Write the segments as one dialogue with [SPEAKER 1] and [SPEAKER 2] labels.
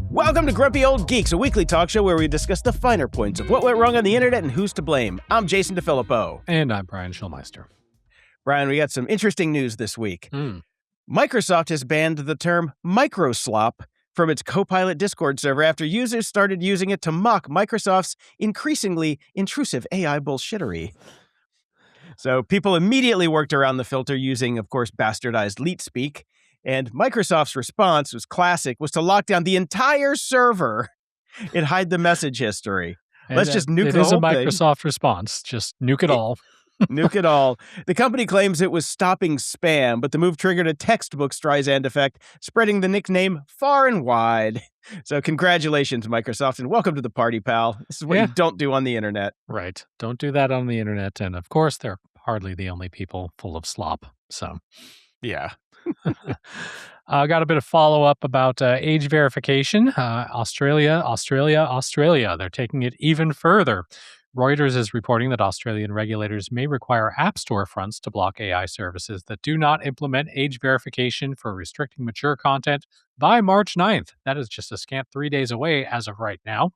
[SPEAKER 1] Welcome to Grumpy Old Geeks, a weekly talk show where we discuss the finer points of what went wrong on the internet and who's to blame. I'm Jason DeFilippo.
[SPEAKER 2] And I'm Brian Schulmeister.
[SPEAKER 1] Brian, we got some interesting news this week. Microsoft has banned the term microslop from its Copilot Discord server after users started using it to mock Microsoft's increasingly intrusive AI bullshittery. So people immediately worked around the filter using, of course, bastardized leet speak. And Microsoft's response was classic, was to lock down the entire server and hide the message history. Let's just nuke the whole thing.
[SPEAKER 2] It is a Microsoft response. Just nuke it all.
[SPEAKER 1] Nuke it all. The company claims it was stopping spam, but the move triggered a textbook Streisand effect, spreading the nickname far and wide. So congratulations, Microsoft, and welcome to the party, pal. This is what you don't do on the internet.
[SPEAKER 2] Right. Don't do that on the internet. And of course, they're hardly the only people full of slop. So,
[SPEAKER 1] yeah.
[SPEAKER 2] Got a bit of follow-up about age verification. Australia. They're taking it even further. Reuters is reporting that Australian regulators may require app storefronts to block AI services that do not implement age verification for restricting mature content by March 9th. That is just a scant 3 days away as of right now.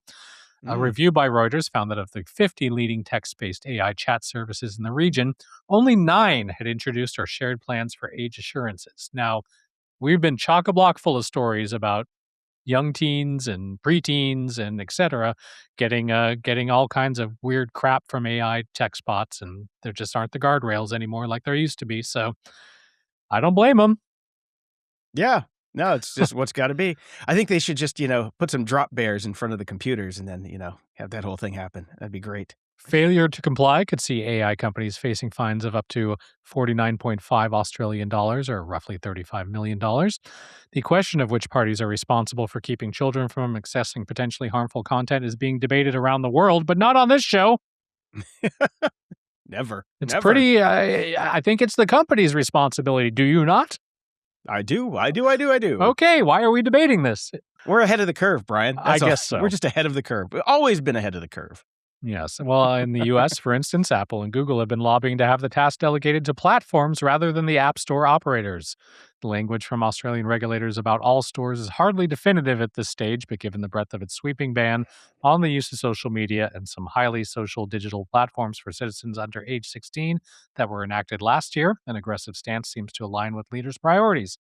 [SPEAKER 2] A review by Reuters found that of the 50 leading text-based AI chat services in the region, only 9 had introduced or shared plans for age assurances. Now, we've been chock-a-block full of stories about young teens and preteens and et cetera getting all kinds of weird crap from AI text bots, and there just aren't the guardrails anymore like there used to be. So I don't blame them.
[SPEAKER 1] Yeah. No, it's just what's got to be. I think they should just, put some drop bears in front of the computers and then, have that whole thing happen. That'd be great.
[SPEAKER 2] Failure to comply could see AI companies facing fines of up to 49.5 Australian dollars, or roughly $35 million. The question of which parties are responsible for keeping children from accessing potentially harmful content is being debated around the world, but not on this show.
[SPEAKER 1] Never.
[SPEAKER 2] Pretty, I think it's the company's responsibility. Do you not?
[SPEAKER 1] I do.
[SPEAKER 2] Okay, why are we debating this?
[SPEAKER 1] We're ahead of the curve, Brian.
[SPEAKER 2] I guess so.
[SPEAKER 1] We're just ahead of the curve. We've always been ahead of the curve.
[SPEAKER 2] Yes. Well, in the U.S., for instance, Apple and Google have been lobbying to have the task delegated to platforms rather than the App Store operators. The language from Australian regulators about all stores is hardly definitive at this stage, but given the breadth of its sweeping ban on the use of social media and some highly social digital platforms for citizens under age 16 that were enacted last year, an aggressive stance seems to align with leaders' priorities.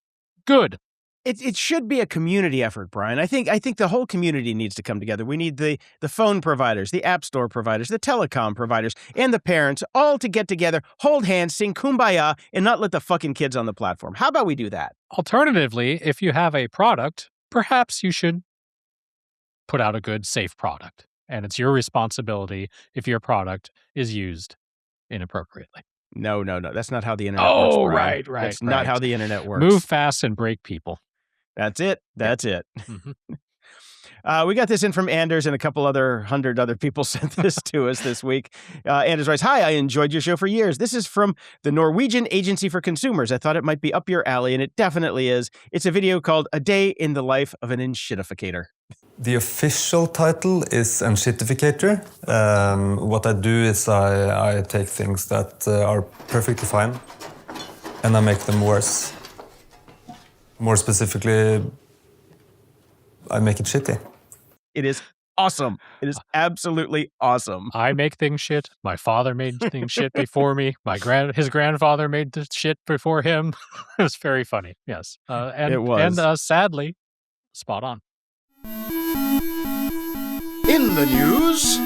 [SPEAKER 2] Good.
[SPEAKER 1] It should be a community effort, Brian. I think the whole community needs to come together. We need the phone providers, the app store providers, the telecom providers, and the parents all to get together, hold hands, sing Kumbaya, and not let the fucking kids on the platform. How about we do that?
[SPEAKER 2] Alternatively, if you have a product, perhaps you should put out a good, safe product. And it's your responsibility if your product is used inappropriately.
[SPEAKER 1] No. That's not how the internet works, Brian.
[SPEAKER 2] Right.
[SPEAKER 1] That's not how the internet works.
[SPEAKER 2] Move fast and break people.
[SPEAKER 1] That's it.
[SPEAKER 2] Mm-hmm.
[SPEAKER 1] We got this in from Anders, and a couple 100 other people sent this to us this week. Anders writes, "Hi, I enjoyed your show for years. This is from the Norwegian Agency for Consumers. I thought it might be up your alley, and it definitely is. It's a video called A Day in the Life of an Inshitificator."
[SPEAKER 3] The official title is Inshitificator. What I do is I take things that are perfectly fine, and I make them worse. More specifically, I make it shitty.
[SPEAKER 1] It is awesome. It is absolutely awesome.
[SPEAKER 2] I make things shit. My father made things shit before me. His grandfather made the shit before him. It was very funny. Yes.
[SPEAKER 1] It was.
[SPEAKER 2] And sadly, spot on.
[SPEAKER 1] In the news,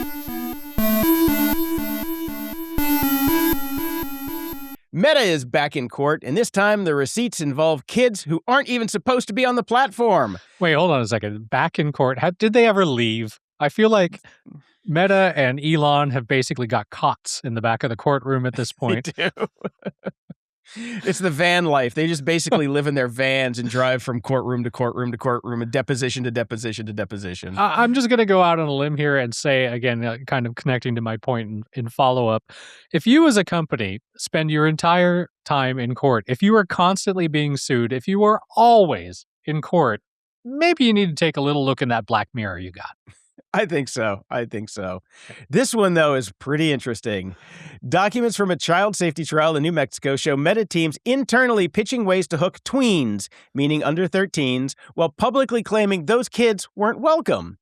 [SPEAKER 1] Meta is back in court, and this time the receipts involve kids who aren't even supposed to be on the platform.
[SPEAKER 2] Wait, hold on a second. Back in court? Did they ever leave? I feel like Meta and Elon have basically got cots in the back of the courtroom at this point.
[SPEAKER 1] They do. It's the van life. They just basically live in their vans and drive from courtroom to courtroom to courtroom and deposition to deposition to deposition.
[SPEAKER 2] I'm just going to go out on a limb here and say, again, kind of connecting to my point in follow-up, if you as a company spend your entire time in court, if you are constantly being sued, if you are always in court, maybe you need to take a little look in that black mirror you got.
[SPEAKER 1] I think so. This one, though, is pretty interesting. Documents from a child safety trial in New Mexico show Meta teams internally pitching ways to hook tweens, meaning under 13s, while publicly claiming those kids weren't welcome.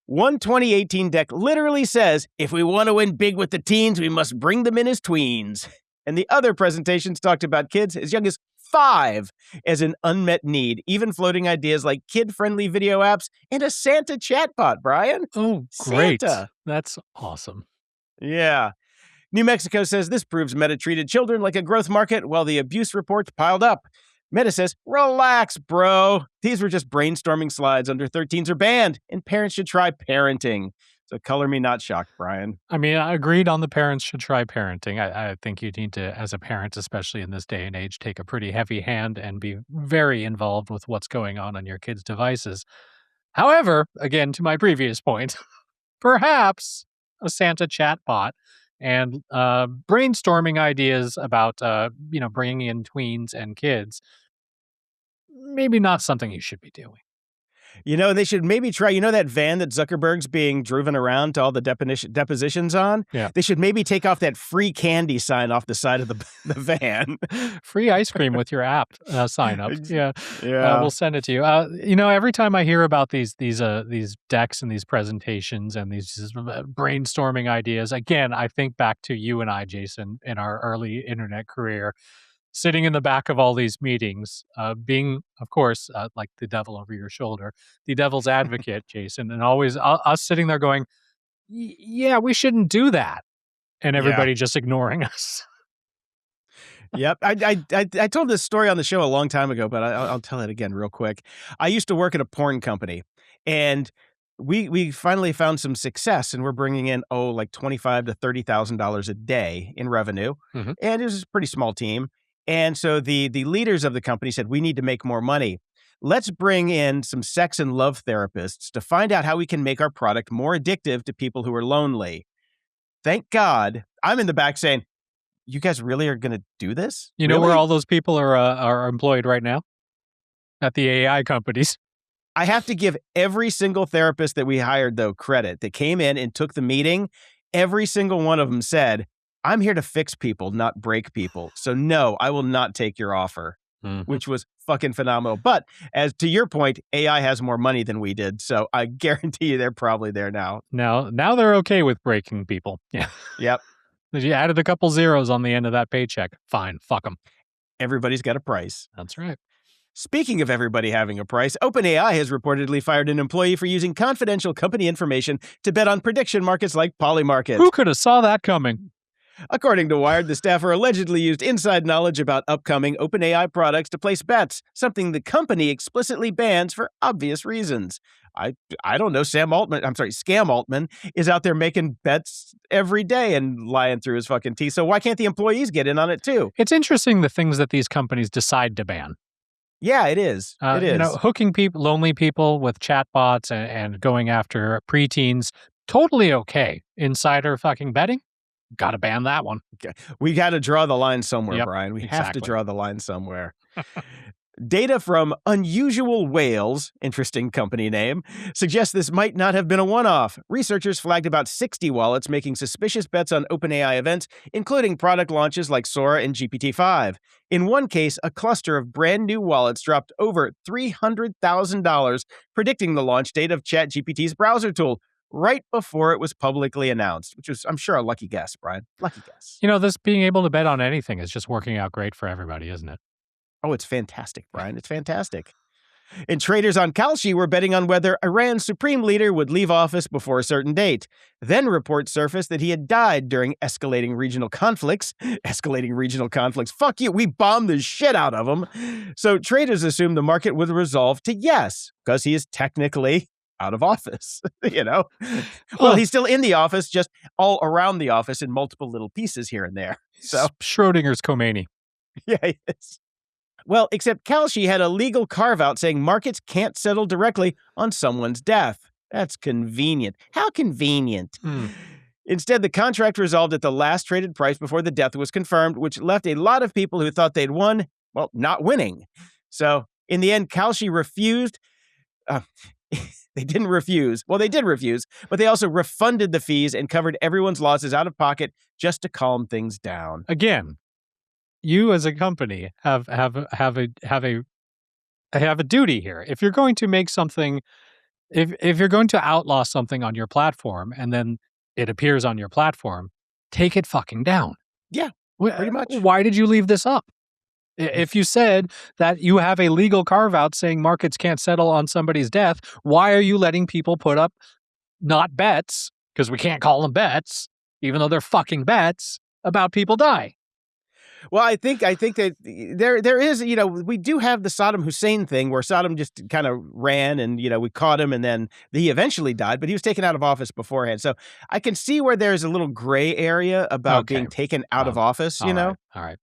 [SPEAKER 1] One 2018 deck literally says, if we want to win big with the teens, we must bring them in as tweens. And the other presentations talked about kids as young as 5 as an unmet need, even floating ideas like kid-friendly video apps and a Santa chatbot, Brian.
[SPEAKER 2] Oh, great.
[SPEAKER 1] Santa.
[SPEAKER 2] That's awesome.
[SPEAKER 1] Yeah. New Mexico says this proves Meta treated children like a growth market while the abuse reports piled up. Meta says, relax, bro. These were just brainstorming slides. Under 13s are banned, and parents should try parenting. So color me not shocked, Brian.
[SPEAKER 2] I mean, I agreed on the parents should try parenting. I think you need to, as a parent, especially in this day and age, take a pretty heavy hand and be very involved with what's going on your kids' devices. However, again, to my previous point, perhaps a Santa chatbot and brainstorming ideas about, bringing in tweens and kids, maybe not something you should be doing.
[SPEAKER 1] They should maybe try, that van that Zuckerberg's being driven around to all the depositions on?
[SPEAKER 2] Yeah.
[SPEAKER 1] They should maybe take off that free candy sign off the side of the van.
[SPEAKER 2] Free ice cream with your app sign up. Yeah. We'll send it to you. Every time I hear about these decks and these presentations and these brainstorming ideas, again, I think back to you and I, Jason, in our early internet career, sitting in the back of all these meetings, being, of course, like the devil over your shoulder, the devil's advocate, Jason, and always us sitting there going, yeah, we shouldn't do that. And everybody just ignoring us.
[SPEAKER 1] Yep. I told this story on the show a long time ago, but I'll tell it again real quick. I used to work at a porn company, and we finally found some success, and we're bringing in, like $25,000 to $30,000 a day in revenue.
[SPEAKER 2] Mm-hmm.
[SPEAKER 1] And it was a pretty small team. And so the leaders of the company said, we need to make more money. Let's bring in some sex and love therapists to find out how we can make our product more addictive to people who are lonely. Thank God. I'm in the back saying, you guys really are going to do this?
[SPEAKER 2] You know where all those people are employed right now? At the AI companies.
[SPEAKER 1] I have to give every single therapist that we hired, though, credit. That came in and took the meeting. Every single one of them said, I'm here to fix people, not break people. So no, I will not take your offer, which was fucking phenomenal. But as to your point, AI has more money than we did. So I guarantee you they're probably there now.
[SPEAKER 2] Now they're okay with breaking people. Yeah.
[SPEAKER 1] Yep.
[SPEAKER 2] You added a couple zeros on the end of that paycheck. Fine. Fuck them.
[SPEAKER 1] Everybody's got a price.
[SPEAKER 2] That's right.
[SPEAKER 1] Speaking of everybody having a price, OpenAI has reportedly fired an employee for using confidential company information to bet on prediction markets like Polymarket.
[SPEAKER 2] Who could have saw that coming?
[SPEAKER 1] According to Wired, the staffer allegedly used inside knowledge about upcoming OpenAI products to place bets, something the company explicitly bans for obvious reasons. I don't know, Scam Altman is out there making bets every day and lying through his fucking teeth, so why can't the employees get in on it too?
[SPEAKER 2] It's interesting the things that these companies decide to ban.
[SPEAKER 1] Yeah, it is. It is.
[SPEAKER 2] Hooking lonely people with chatbots and going after preteens, totally okay. Insider fucking betting? Got to ban that one.
[SPEAKER 1] We got to draw the line somewhere, Brian. We have to draw the line somewhere. Data from Unusual Whales, interesting company name, suggests this might not have been a one-off. Researchers flagged about 60 wallets making suspicious bets on OpenAI events, including product launches like Sora and GPT-5. In one case, a cluster of brand new wallets dropped over $300,000, predicting the launch date of ChatGPT's browser tool right before it was publicly announced, which was, I'm sure, a lucky guess, Brian. Lucky guess.
[SPEAKER 2] This being able to bet on anything is just working out great for everybody, isn't it?
[SPEAKER 1] Oh, it's fantastic, Brian. It's fantastic. And traders on Kalshi were betting on whether Iran's supreme leader would leave office before a certain date. Then reports surfaced that he had died during escalating regional conflicts. Fuck you. We bombed the shit out of him. So traders assumed the market would resolve to yes, because he is technically out of office, Well, he's still in the office, just all around the office in multiple little pieces here and there. So
[SPEAKER 2] Schrodinger's Khomeini.
[SPEAKER 1] Yeah, he is. Well, except Kalshi had a legal carve-out saying markets can't settle directly on someone's death. That's convenient. How convenient. Instead, the contract resolved at the last traded price before the death was confirmed, which left a lot of people who thought they'd won, not winning. So, in the end, Kalshi refused. they didn't refuse. Well, they did refuse, but they also refunded the fees and covered everyone's losses out of pocket just to calm things down.
[SPEAKER 2] Again, you as a company have a duty here. If you're going to make something, if you're going to outlaw something on your platform and then it appears on your platform, take it fucking down.
[SPEAKER 1] Yeah, pretty much.
[SPEAKER 2] Why did you leave this up? If you said that you have a legal carve-out saying markets can't settle on somebody's death, why are you letting people put up not bets, because we can't call them bets, even though they're fucking bets, about people die?
[SPEAKER 1] Well, I think that there is, we do have the Saddam Hussein thing where Saddam just kind of ran and, we caught him and then he eventually died, but he was taken out of office beforehand. So I can see where there's a little gray area about being taken out of office,
[SPEAKER 2] All right.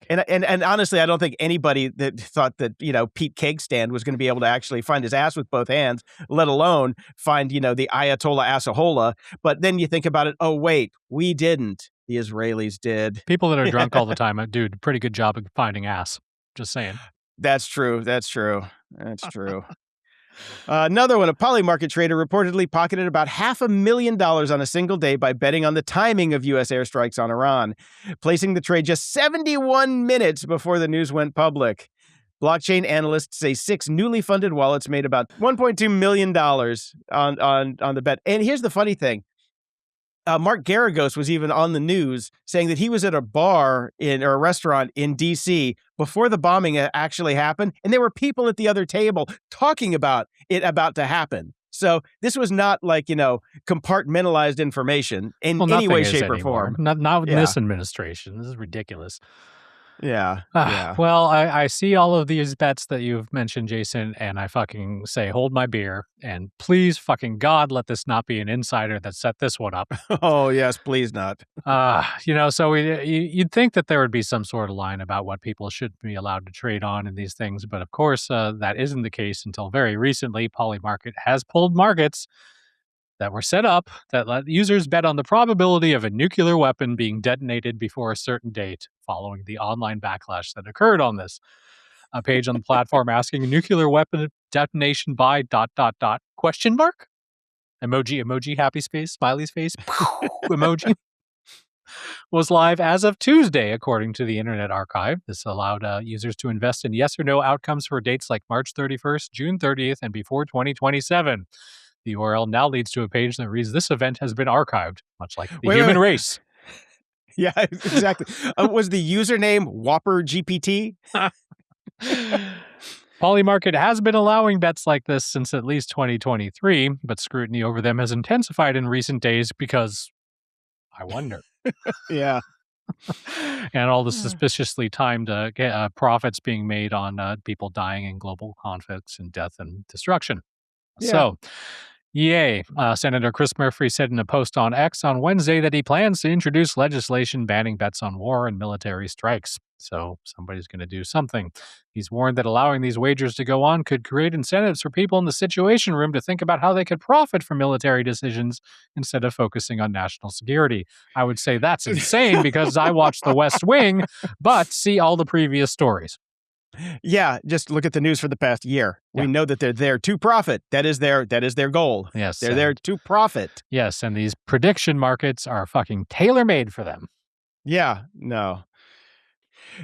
[SPEAKER 1] And honestly, I don't think anybody that thought that, Pete Kegstand was going to be able to actually find his ass with both hands, let alone find, the Ayatollah Assahola. But then you think about it, oh, wait, we didn't. The Israelis did.
[SPEAKER 2] People that are drunk all the time, dude, pretty good job of finding ass. Just saying.
[SPEAKER 1] That's true. Another one, a Polymarket trader reportedly pocketed about $500,000 on a single day by betting on the timing of U.S. airstrikes on Iran, placing the trade just 71 minutes before the news went public. Blockchain analysts say 6 newly funded wallets made about $1.2 million on the bet. And here's the funny thing. Mark Garagos was even on the news saying that he was at a bar or a restaurant in D.C. before the bombing actually happened, and there were people at the other table talking about it about to happen. So this was not like, compartmentalized information in any way, shape, or form.
[SPEAKER 2] Not with this administration. This is ridiculous.
[SPEAKER 1] Yeah.
[SPEAKER 2] Well, I see all of these bets that you've mentioned, Jason, and I fucking say, hold my beer, and please, fucking God, let this not be an insider that set this one up.
[SPEAKER 1] Oh, yes, please not.
[SPEAKER 2] So you'd think that there would be some sort of line about what people should be allowed to trade on in these things, but of course, that isn't the case until very recently. Polymarket has pulled markets that were set up that let users bet on the probability of a nuclear weapon being detonated before a certain date, following the online backlash that occurred on this. A page on the platform asking a nuclear weapon detonation by ... question mark? Emoji, happy face, smiley face, emoji. Was live as of Tuesday, according to the Internet Archive. This allowed users to invest in yes or no outcomes for dates like March 31st, June 30th, and before 2027. The URL now leads to a page that reads, "This event has been archived," much like the human race.
[SPEAKER 1] Yeah, exactly. Was the username Whopper GPT?
[SPEAKER 2] Polymarket has been allowing bets like this since at least 2023, but scrutiny over them has intensified in recent days because I wonder.
[SPEAKER 1] Yeah.
[SPEAKER 2] And all the suspiciously timed profits being made on people dying in global conflicts and death and destruction. Yeah. So, yay. Senator Chris Murphy said in a post on X on Wednesday that he plans to introduce legislation banning bets on war and military strikes. So somebody's going to do something. He's warned that allowing these wagers to go on could create incentives for people in the Situation Room to think about how they could profit from military decisions instead of focusing on national security. I would say that's insane because I watched The West Wing, but see all the previous stories.
[SPEAKER 1] Yeah, just look at the news for the past year. Yeah. We know that they're there to profit. That is their goal.
[SPEAKER 2] Yes.
[SPEAKER 1] They're there to profit.
[SPEAKER 2] Yes, and these prediction markets are fucking tailor-made for them.
[SPEAKER 1] Yeah, no.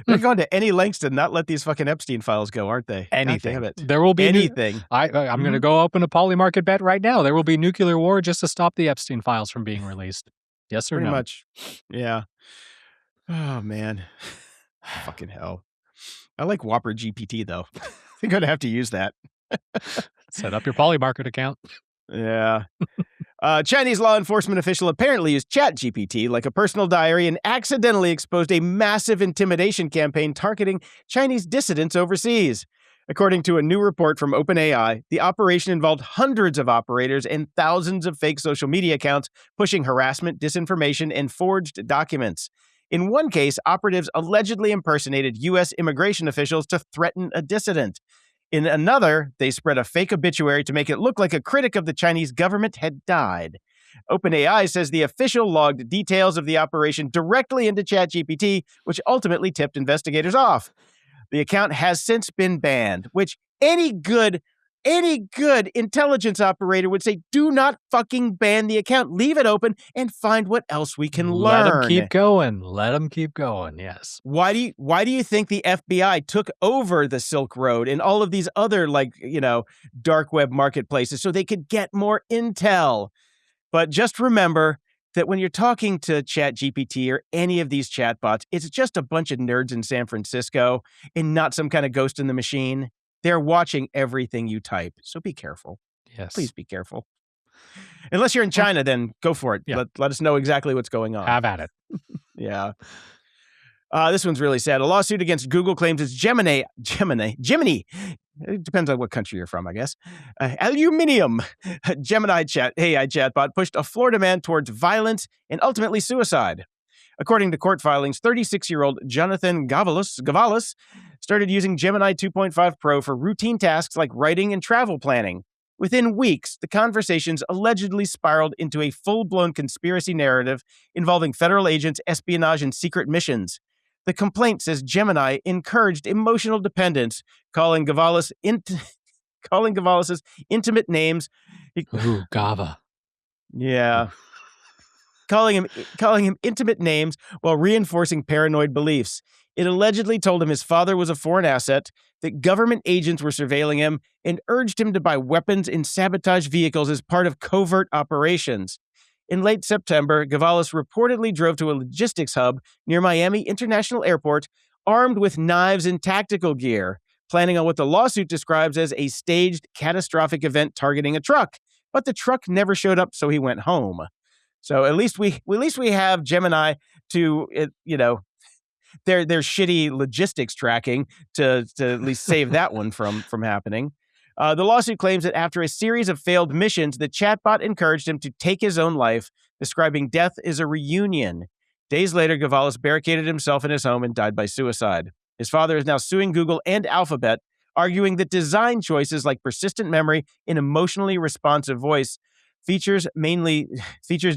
[SPEAKER 1] They're going to any lengths to not let these fucking Epstein files go, aren't they?
[SPEAKER 2] Anything.
[SPEAKER 1] God damn it.
[SPEAKER 2] There will be
[SPEAKER 1] anything.
[SPEAKER 2] I'm going to go open a Polymarket bet right now. There will be nuclear war just to stop the Epstein files from being released. Yes or
[SPEAKER 1] Pretty
[SPEAKER 2] no?
[SPEAKER 1] much. Yeah. Oh, man. Fucking hell. I like Whopper GPT, though. I think I'd have to use that.
[SPEAKER 2] Set up your Polymarket account.
[SPEAKER 1] Yeah. Chinese law enforcement official apparently used ChatGPT like a personal diary and accidentally exposed a massive intimidation campaign targeting Chinese dissidents overseas. According to a new report from OpenAI, the operation involved hundreds of operators and thousands of fake social media accounts pushing harassment, disinformation, and forged documents. In one case, operatives allegedly impersonated U.S. immigration officials to threaten a dissident. In another, they spread a fake obituary to make it look like a critic of the Chinese government had died. OpenAI says the official logged details of the operation directly into ChatGPT, which ultimately tipped investigators off. The account has since been banned, which any good Any good intelligence operator would say, do not fucking ban the account. Leave it open and find what else we can learn.
[SPEAKER 2] Let them keep going. Let them keep going, yes.
[SPEAKER 1] Why do you think the FBI took over the Silk Road and all of these other, dark web marketplaces so they could get more intel? But just remember that when you're talking to ChatGPT or any of these chatbots, it's just a bunch of nerds in San Francisco and not some kind of ghost in the machine. They're watching everything you type, so be careful.
[SPEAKER 2] Yes.
[SPEAKER 1] Please be careful. Unless you're in China, then go for it.
[SPEAKER 2] Yeah.
[SPEAKER 1] Let us know exactly what's going on.
[SPEAKER 2] Have at it.
[SPEAKER 1] Yeah. This one's really sad. A lawsuit against Google claims its Gemini. It depends on what country you're from, I guess. Aluminium Gemini AI chatbot pushed a Florida man towards violence and ultimately suicide. According to court filings, 36-year-old Jonathan Gavalis started using Gemini 2.5 Pro for routine tasks like writing and travel planning. Within weeks, the conversations allegedly spiraled into a full-blown conspiracy narrative involving federal agents, espionage, and secret missions. The complaint says Gemini encouraged emotional dependence, calling Gavalis's intimate names.
[SPEAKER 2] Ooh, Gava.
[SPEAKER 1] Yeah. calling him intimate names while reinforcing paranoid beliefs. It allegedly told him his father was a foreign asset, that government agents were surveilling him, and urged him to buy weapons and sabotage vehicles as part of covert operations. In late September, Gavalis reportedly drove to a logistics hub near Miami International Airport, armed with knives and tactical gear, planning on what the lawsuit describes as a staged catastrophic event targeting a truck. But the truck never showed up, so he went home. So at least we have Gemini to their shitty logistics tracking to at least save that one from happening. The lawsuit claims that after a series of failed missions, the chatbot encouraged him to take his own life, describing death as a reunion. Days later, Gavalis barricaded himself in his home and died by suicide. His father is now suing Google and Alphabet, arguing that design choices like persistent memory and emotionally responsive voice features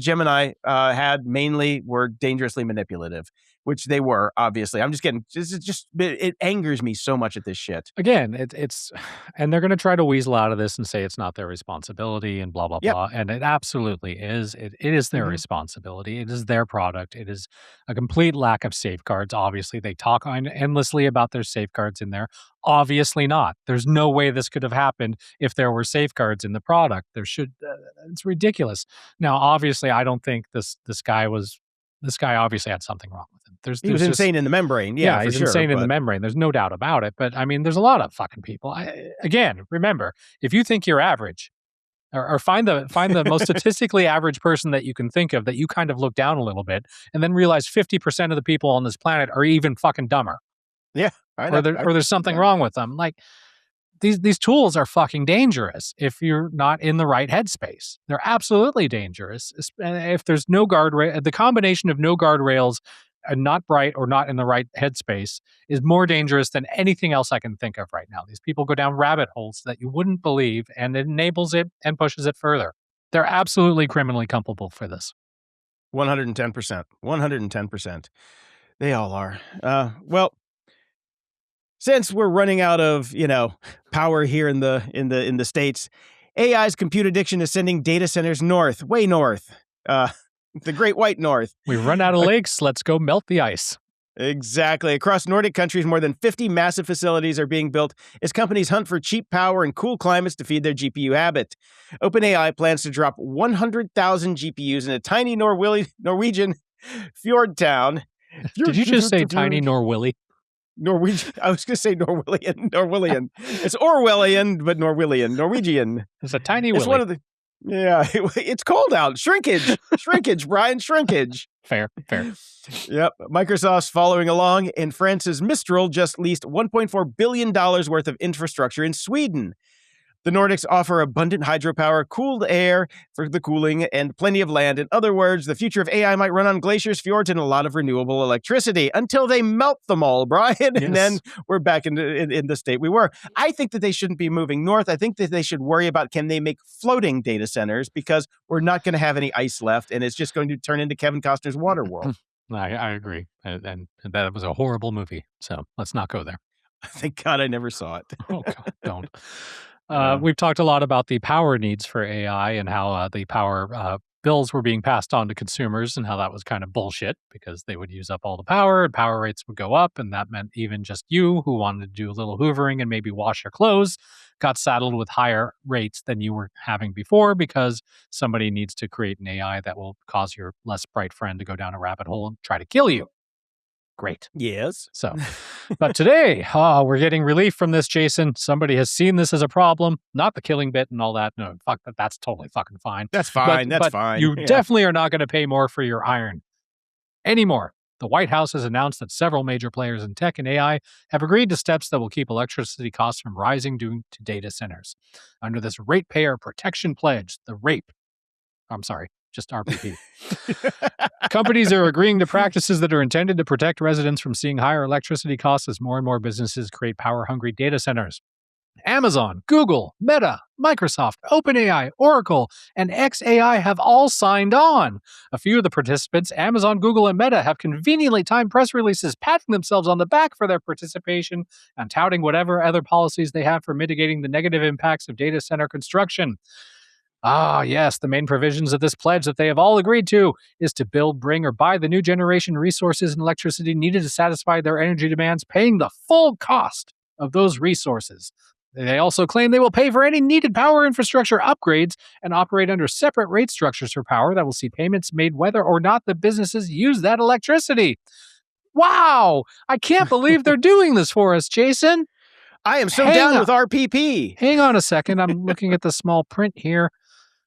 [SPEAKER 1] Gemini had mainly were dangerously manipulative, which they were, obviously. It angers me so much at this shit.
[SPEAKER 2] Again, it's and they're going to try to weasel out of this and say it's not their responsibility and blah, blah, blah. And it absolutely is. It is their responsibility. It is their product. It is a complete lack of safeguards. Obviously, they talk endlessly about their safeguards in there. Obviously not. There's no way this could have happened if there were safeguards in the product. It's ridiculous. Now, obviously, I don't think this guy obviously had something wrong with him.
[SPEAKER 1] He was insane in the membrane. Yeah,
[SPEAKER 2] he's insane in the membrane. There's no doubt about it. But I mean, there's a lot of fucking people. Again, remember, if you think you're average, or find the most statistically average person that you can think of that you kind of look down a little bit, and then realize 50% of the people on this planet are even fucking dumber.
[SPEAKER 1] Yeah.
[SPEAKER 2] Or there's something wrong with them. Like, these tools are fucking dangerous if you're not in the right headspace. They're absolutely dangerous. If there's no guardrail, the combination of no guardrails and not bright or not in the right headspace is more dangerous than anything else I can think of right now. These people go down rabbit holes that you wouldn't believe, and it enables it and pushes it further. They're absolutely criminally culpable for this.
[SPEAKER 1] 110%. 110%. They all are. Well, since we're running out of, power here in the States, AI's compute addiction is sending data centers north, way north, the Great White North.
[SPEAKER 2] We run out of lakes. Let's go melt the ice.
[SPEAKER 1] Exactly. Across Nordic countries, more than 50 massive facilities are being built as companies hunt for cheap power and cool climates to feed their GPU habit. OpenAI plans to drop 100,000 GPUs in a tiny Norwegian fjord town.
[SPEAKER 2] Did you just say tiny Norwilly?
[SPEAKER 1] Norwegian. I was going to say Norwillian. It's Orwellian, but Norwegian.
[SPEAKER 2] It's a tiny
[SPEAKER 1] It's
[SPEAKER 2] willy.
[SPEAKER 1] one of the. Yeah, it's cold out. Shrinkage, Brian, shrinkage.
[SPEAKER 2] Fair.
[SPEAKER 1] Yep. Microsoft's following along, and France's Mistral just leased $1.4 billion worth of infrastructure in Sweden. The Nordics offer abundant hydropower, cooled air for the cooling, and plenty of land. In other words, the future of AI might run on glaciers, fjords, and a lot of renewable electricity until they melt them all, Brian.
[SPEAKER 2] Yes.
[SPEAKER 1] And then we're back in the state we were. I think that they shouldn't be moving north. I think that they should worry about, can they make floating data centers, because we're not going to have any ice left, and it's just going to turn into Kevin Costner's Waterworld.
[SPEAKER 2] I agree. And that was a horrible movie. So let's not go there.
[SPEAKER 1] Thank God I never saw it.
[SPEAKER 2] Oh, God, don't. We've talked a lot about the power needs for AI and how the power bills were being passed on to consumers and how that was kind of bullshit because they would use up all the power and power rates would go up. And that meant even just you who wanted to do a little hoovering and maybe wash your clothes got saddled with higher rates than you were having before because somebody needs to create an AI that will cause your less bright friend to go down a rabbit hole and try to kill you. Great.
[SPEAKER 1] Yes.
[SPEAKER 2] So, but today, we're getting relief from this, Jason. Somebody has seen this as a problem, not the killing bit and all that. No, fuck that. That's totally fucking fine.
[SPEAKER 1] That's fine.
[SPEAKER 2] But
[SPEAKER 1] Fine.
[SPEAKER 2] You definitely are not going to pay more for your iron anymore. The White House has announced that several major players in tech and AI have agreed to steps that will keep electricity costs from rising due to data centers. Under this ratepayer protection pledge, just RPP. Companies are agreeing to practices that are intended to protect residents from seeing higher electricity costs as more and more businesses create power-hungry data centers. Amazon, Google, Meta, Microsoft, OpenAI, Oracle, and xAI have all signed on. A few of the participants, Amazon, Google, and Meta, have conveniently timed press releases patting themselves on the back for their participation and touting whatever other policies they have for mitigating the negative impacts of data center construction. Yes, the main provisions of this pledge that they have all agreed to is to build, bring, or buy the new generation resources and electricity needed to satisfy their energy demands, paying the full cost of those resources. They also claim they will pay for any needed power infrastructure upgrades and operate under separate rate structures for power that will see payments made whether or not the businesses use that electricity. Wow! I can't believe they're doing this for us, Jason.
[SPEAKER 1] I am so down with RPP.
[SPEAKER 2] Hang on a second. I'm looking at the small print here.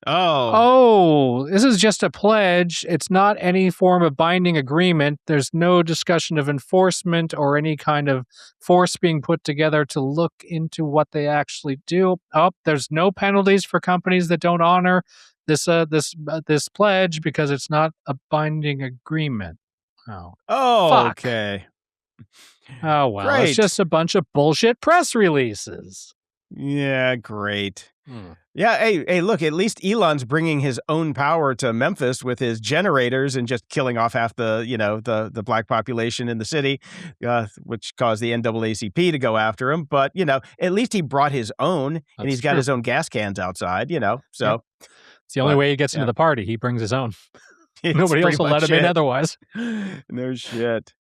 [SPEAKER 1] Oh,
[SPEAKER 2] this is just a pledge. It's not any form of binding agreement. There's no discussion of enforcement or any kind of force being put together to look into what they actually do. There's no penalties for companies that don't honor this pledge because it's not a binding agreement. Fuck.
[SPEAKER 1] Okay.
[SPEAKER 2] Oh, well,
[SPEAKER 1] Great.
[SPEAKER 2] It's just a bunch of bullshit press releases.
[SPEAKER 1] Yeah, great. Yeah, hey, look, at least Elon's bringing his own power to Memphis with his generators and just killing off half the black population in the city, which caused the NAACP to go after him. But, at least he brought his own, and he's got his own gas cans outside, so.
[SPEAKER 2] Yeah. It's the only way he gets into the party. He brings his own. Nobody else will let him in otherwise.
[SPEAKER 1] No shit.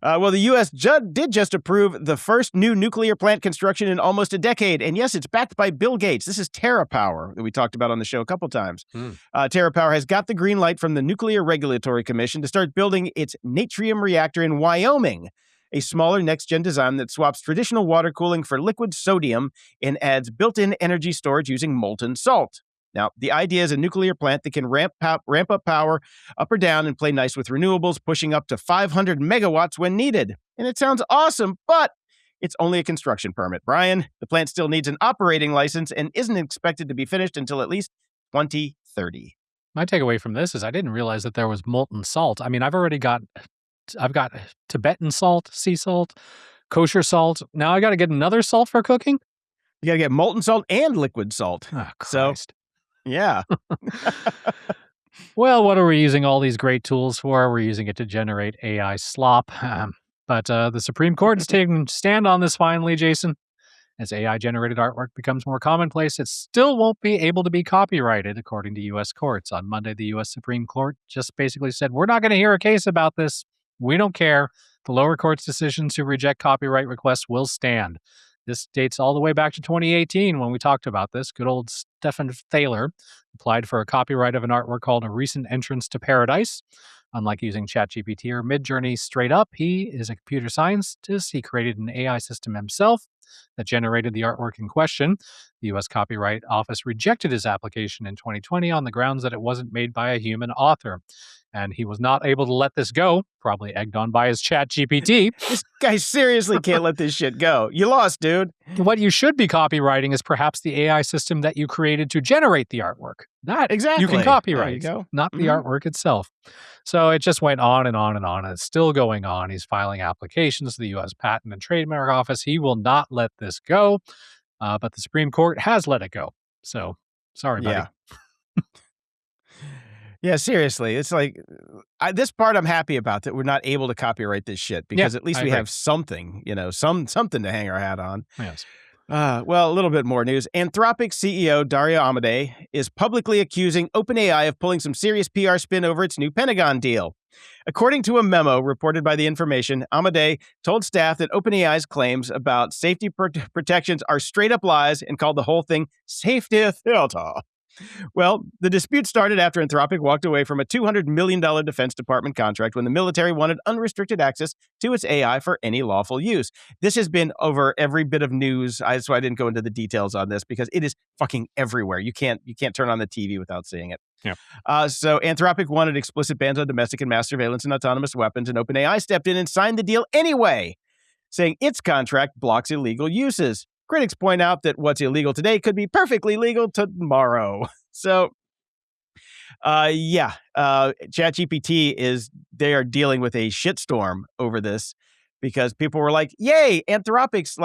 [SPEAKER 1] Well, the U.S. did just approve the first new nuclear plant construction in almost a decade. And yes, it's backed by Bill Gates. This is TerraPower that we talked about on the show a couple times. TerraPower has got the green light from the Nuclear Regulatory Commission to start building its Natrium reactor in Wyoming, a smaller next-gen design that swaps traditional water cooling for liquid sodium and adds built-in energy storage using molten salt. Now, the idea is a nuclear plant that can ramp up power up or down and play nice with renewables, pushing up to 500 megawatts when needed. And it sounds awesome, but it's only a construction permit, Brian. The plant still needs an operating license and isn't expected to be finished until at least 2030.
[SPEAKER 2] My takeaway from this is I didn't realize that there was molten salt. I mean, I've got Tibetan salt, sea salt, kosher salt. Now I got to get another salt for cooking?
[SPEAKER 1] You got to get molten salt and liquid salt.
[SPEAKER 2] Oh, Christ.
[SPEAKER 1] Yeah.
[SPEAKER 2] Well, what are we using all these great tools for? We're using it to generate AI slop. But the Supreme Court is taking a stand on this finally, Jason. As AI-generated artwork becomes more commonplace, it still won't be able to be copyrighted, according to U.S. courts. On Monday, the U.S. Supreme Court just basically said, we're not going to hear a case about this. We don't care. The lower court's decision to reject copyright requests will stand. This dates all the way back to 2018 when we talked about this. Good old Stephen Thaler applied for a copyright of an artwork called A Recent Entrance to Paradise. Unlike using ChatGPT or Midjourney straight up, he is a computer scientist. He created an AI system himself that generated the artwork in question. The U.S. Copyright Office rejected his application in 2020 on the grounds that it wasn't made by a human author. And he was not able to let this go, probably egged on by his ChatGPT.
[SPEAKER 1] This guy seriously can't let this shit go. You lost, dude.
[SPEAKER 2] What you should be copywriting is perhaps the AI system that you created to generate the artwork. That
[SPEAKER 1] exactly.
[SPEAKER 2] You can copyright,
[SPEAKER 1] there you go.
[SPEAKER 2] Not the artwork itself. So it just went on and on and on, and it's still going on. He's filing applications to the U.S. Patent and Trademark Office. He will not let this go, but the Supreme Court has let it go. So, sorry, buddy.
[SPEAKER 1] Yeah. Yeah, seriously. It's like, this part I'm happy about, that we're not able to copyright this shit, because at least we have something, something to hang our hat on.
[SPEAKER 2] Yes.
[SPEAKER 1] Well, a little bit more news. Anthropic CEO Dario Amodei is publicly accusing OpenAI of pulling some serious PR spin over its new Pentagon deal. According to a memo reported by The Information, Amodei told staff that OpenAI's claims about safety protections are straight-up lies and called the whole thing safety theater. Well, the dispute started after Anthropic walked away from a $200 million Defense Department contract when the military wanted unrestricted access to its AI for any lawful use. This has been over every bit of news. So I didn't go into the details on this because it is fucking everywhere. You can't turn on the TV without seeing it.
[SPEAKER 2] Yeah.
[SPEAKER 1] So Anthropic wanted explicit bans on domestic and mass surveillance and autonomous weapons, and OpenAI stepped in and signed the deal anyway, saying its contract blocks illegal uses. Critics point out that what's illegal today could be perfectly legal tomorrow. So, ChatGPT they are dealing with a shitstorm over this because people were like, yay, Anthropic's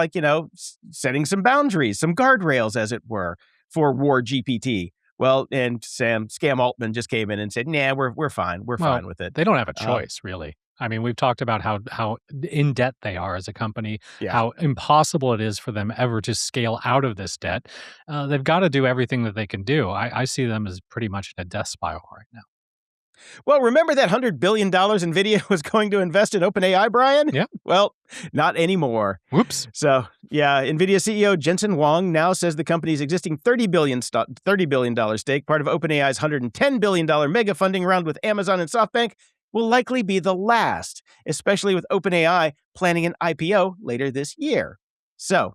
[SPEAKER 1] setting some boundaries, some guardrails, as it were, for War GPT. Well, and Scam Altman just came in and said, nah, we're fine. We're fine with it.
[SPEAKER 2] They don't have a choice, really. I mean, we've talked about how in debt they are as a company, how impossible it is for them ever to scale out of this debt. They've got to do everything that they can do. I see them as pretty much in a death spiral right now.
[SPEAKER 1] Well, remember that $100 billion NVIDIA was going to invest in OpenAI, Brian?
[SPEAKER 2] Yeah.
[SPEAKER 1] Well, not anymore.
[SPEAKER 2] Whoops.
[SPEAKER 1] So, NVIDIA CEO Jensen Huang now says the company's existing $30 billion stake, part of OpenAI's $110 billion mega funding round with Amazon and SoftBank, will likely be the last, especially with OpenAI planning an IPO later this year. So,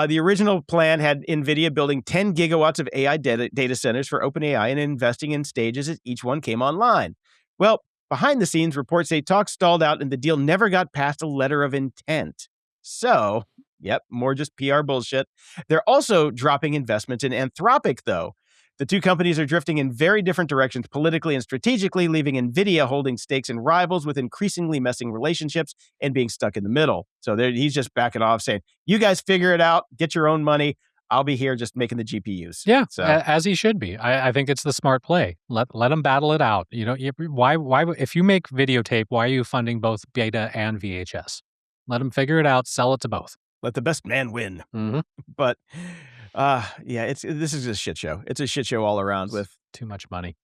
[SPEAKER 1] the original plan had NVIDIA building 10 gigawatts of AI data centers for OpenAI and investing in stages as each one came online. Well, behind the scenes, reports say talks stalled out and the deal never got past a letter of intent. So, more just PR bullshit. They're also dropping investments in Anthropic, though. The two companies are drifting in very different directions politically and strategically, leaving NVIDIA holding stakes in rivals with increasingly messing relationships and being stuck in the middle. So he's just backing off saying, you guys figure it out, get your own money. I'll be here just making the GPUs.
[SPEAKER 2] Yeah,
[SPEAKER 1] so,
[SPEAKER 2] as he should be. I think it's the smart play. Let them battle it out. Why if you make videotape, why are you funding both beta and VHS? Let them figure it out, sell it to both.
[SPEAKER 1] Let the best man win.
[SPEAKER 2] Mm-hmm.
[SPEAKER 1] But this is a shit show. It's a shit show all around with
[SPEAKER 2] too much money.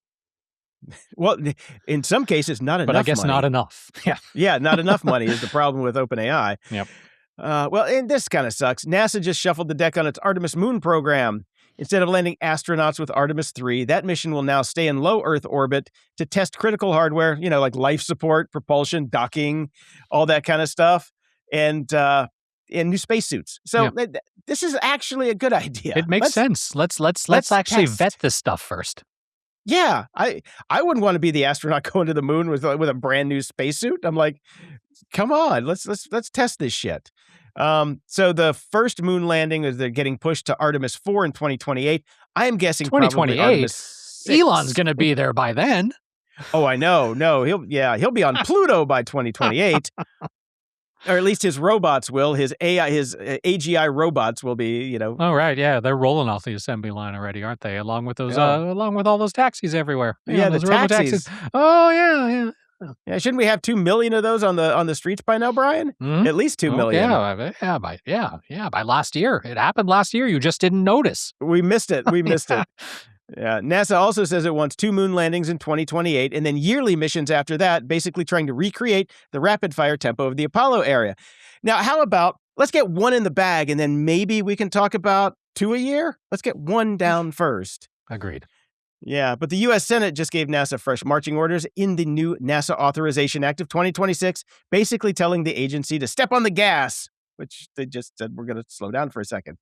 [SPEAKER 1] Well, in some cases, not enough money.
[SPEAKER 2] But I guess not enough. Yeah.
[SPEAKER 1] Yeah, not enough money is the problem with OpenAI.
[SPEAKER 2] Yep.
[SPEAKER 1] Well, and this kind of sucks. NASA just shuffled the deck on its Artemis moon program. Instead of landing astronauts with Artemis 3, that mission will now stay in low Earth orbit to test critical hardware, like life support, propulsion, docking, all that kind of stuff. And new spacesuits. So this is actually a good idea.
[SPEAKER 2] It makes sense. Let's actually vet this stuff first.
[SPEAKER 1] Yeah, I wouldn't want to be the astronaut going to the moon with a brand new spacesuit. I'm like, come on, let's test this shit. So the first moon landing they're getting pushed to Artemis 4 in 2028. I am guessing
[SPEAKER 2] 2028. Elon's going to be there by then.
[SPEAKER 1] Oh, I know. No, he'll be on Pluto by 2028. Or at least his robots will. His AGI robots will be,
[SPEAKER 2] Oh, right. Yeah. They're rolling off the assembly line already, aren't they? Along with those, along with all those taxis everywhere.
[SPEAKER 1] Those taxis.
[SPEAKER 2] Oh, yeah.
[SPEAKER 1] Yeah. Shouldn't we have 2 million of those on the streets by now, Brian?
[SPEAKER 2] Mm-hmm.
[SPEAKER 1] At least 2 million.
[SPEAKER 2] By last year. It happened last year. You just didn't notice.
[SPEAKER 1] We missed it. Yeah, NASA also says it wants 2 moon landings in 2028 and then yearly missions after that, basically trying to recreate the rapid-fire tempo of the Apollo era. Now, how about let's get 1 in the bag and then maybe we can talk about 2 a year? Let's get 1 down first.
[SPEAKER 2] Agreed.
[SPEAKER 1] Yeah, but the U.S. Senate just gave NASA fresh marching orders in the new NASA Authorization Act of 2026, basically telling the agency to step on the gas, which they just said we're going to slow down for a second.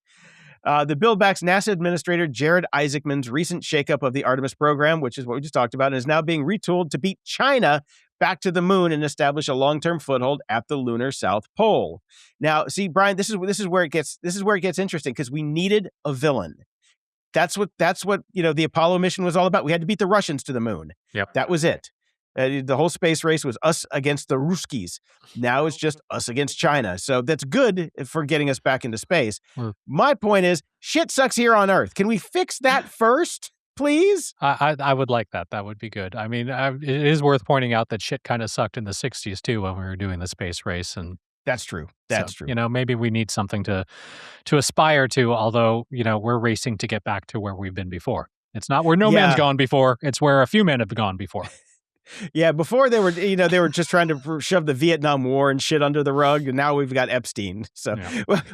[SPEAKER 1] The bill backs NASA Administrator Jared Isaacman's recent shakeup of the Artemis program, which is what we just talked about, and is now being retooled to beat China back to the moon and establish a long-term foothold at the lunar South Pole. Now, see, Brian, this is where it gets interesting because we needed a villain. That's what the Apollo mission was all about. We had to beat the Russians to the moon.
[SPEAKER 2] Yep.
[SPEAKER 1] That was it. The whole space race was us against the Ruskies. Now it's just us against China. So that's good for getting us back into space. My point is, shit sucks here on Earth. Can we fix that first, please?
[SPEAKER 2] I would like that. That would be good. I mean, it is worth pointing out that shit kind of sucked in the 60s, too, when we were doing the space race. And
[SPEAKER 1] That's true. That's true.
[SPEAKER 2] Maybe we need something to aspire to, although, we're racing to get back to where we've been before. It's not where no man's gone before. It's where a few men have gone before.
[SPEAKER 1] Yeah, before they were just trying to shove the Vietnam War and shit under the rug, and now we've got Epstein. So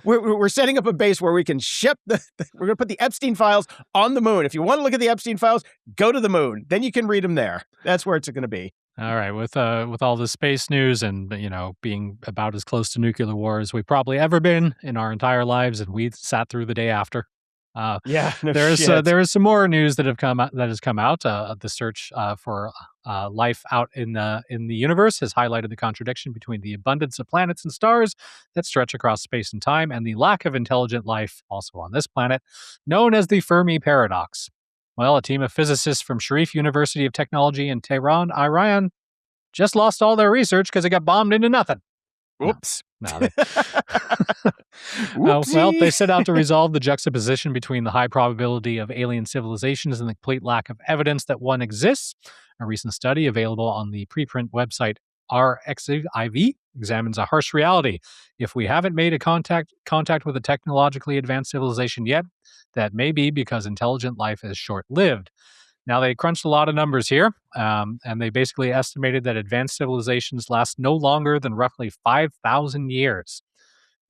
[SPEAKER 1] we're setting up a base where we can ship we're going to put the Epstein files on the moon. If you want to look at the Epstein files, go to the moon. Then you can read them there. That's where it's going to be.
[SPEAKER 2] All right, with all the space news and being about as close to nuclear war as we've probably ever been in our entire lives, and we sat through the day after. There is some more news that has come out. The search for life out in the universe has highlighted the contradiction between the abundance of planets and stars that stretch across space and time, and the lack of intelligent life also on this planet, known as the Fermi paradox. Well, a team of physicists from Sharif University of Technology in Tehran, Iran, just lost all their research because it got bombed into nothing.
[SPEAKER 1] Whoops.
[SPEAKER 2] Well, they set out to resolve the juxtaposition between the high probability of alien civilizations and the complete lack of evidence that one exists. A recent study available on the preprint website RXIV examines a harsh reality. If we haven't made a contact with a technologically advanced civilization yet, that may be because intelligent life is short-lived. Now, they crunched a lot of numbers here, and they basically estimated that advanced civilizations last no longer than roughly 5,000 years.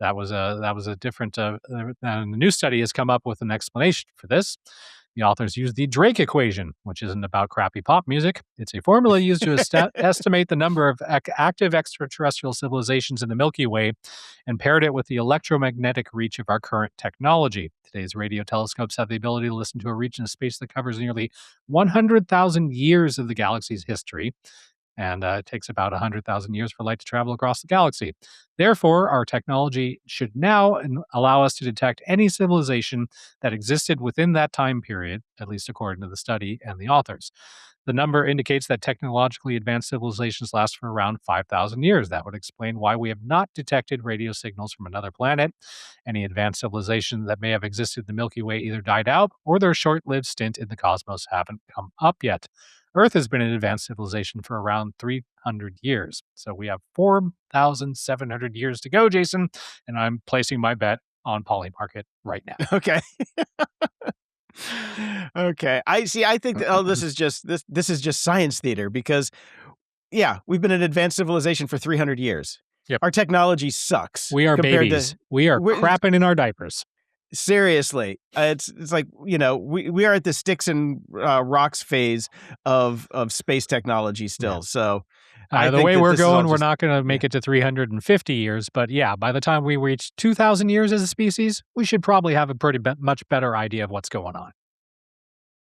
[SPEAKER 2] That was a different. And the new study has come up with an explanation for this. The authors used the Drake equation, which isn't about crappy pop music. It's a formula used to estimate the number of active extraterrestrial civilizations in the Milky Way and paired it with the electromagnetic reach of our current technology. Today's radio telescopes have the ability to listen to a region of space that covers nearly 100,000 years of the galaxy's history. And it takes about 100,000 years for light to travel across the galaxy. Therefore, our technology should now allow us to detect any civilization that existed within that time period, at least according to the study and the authors. The number indicates that technologically advanced civilizations last for around 5,000 years. That would explain why we have not detected radio signals from another planet. Any advanced civilization that may have existed in the Milky Way either died out or their short-lived stint in the cosmos haven't come up yet. Earth has been an advanced civilization for around 300 years. So we have 4,700 years to go, Jason, and I'm placing my bet on Polymarket right now.
[SPEAKER 1] Okay. Okay. I think this is just science theater because we've been an advanced civilization for 300 years.
[SPEAKER 2] Yep.
[SPEAKER 1] Our technology sucks.
[SPEAKER 2] We are babies. We're crapping in our diapers.
[SPEAKER 1] Seriously, it's like, we are at the sticks and rocks phase of space technology still. Yeah. So
[SPEAKER 2] the way we're going, we're not going to make it to 350 years. But by the time we reach 2,000 years as a species, we should probably have a pretty much better idea of what's going on.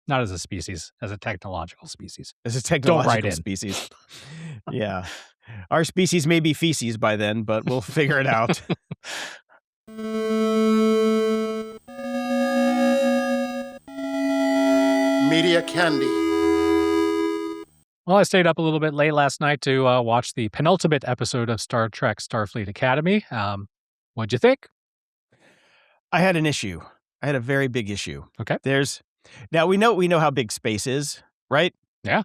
[SPEAKER 2] Not as a species, as a technological species.
[SPEAKER 1] As a technological species. Yeah. Our species may be feces by then, but we'll figure it out.
[SPEAKER 4] Media Candy.
[SPEAKER 2] Well, I stayed up a little bit late last night to watch the penultimate episode of Star Trek Starfleet Academy. What'd you think? I
[SPEAKER 1] had an issue. I had a very big issue.
[SPEAKER 2] Okay.
[SPEAKER 1] Now we know how big space is, right?
[SPEAKER 2] Yeah.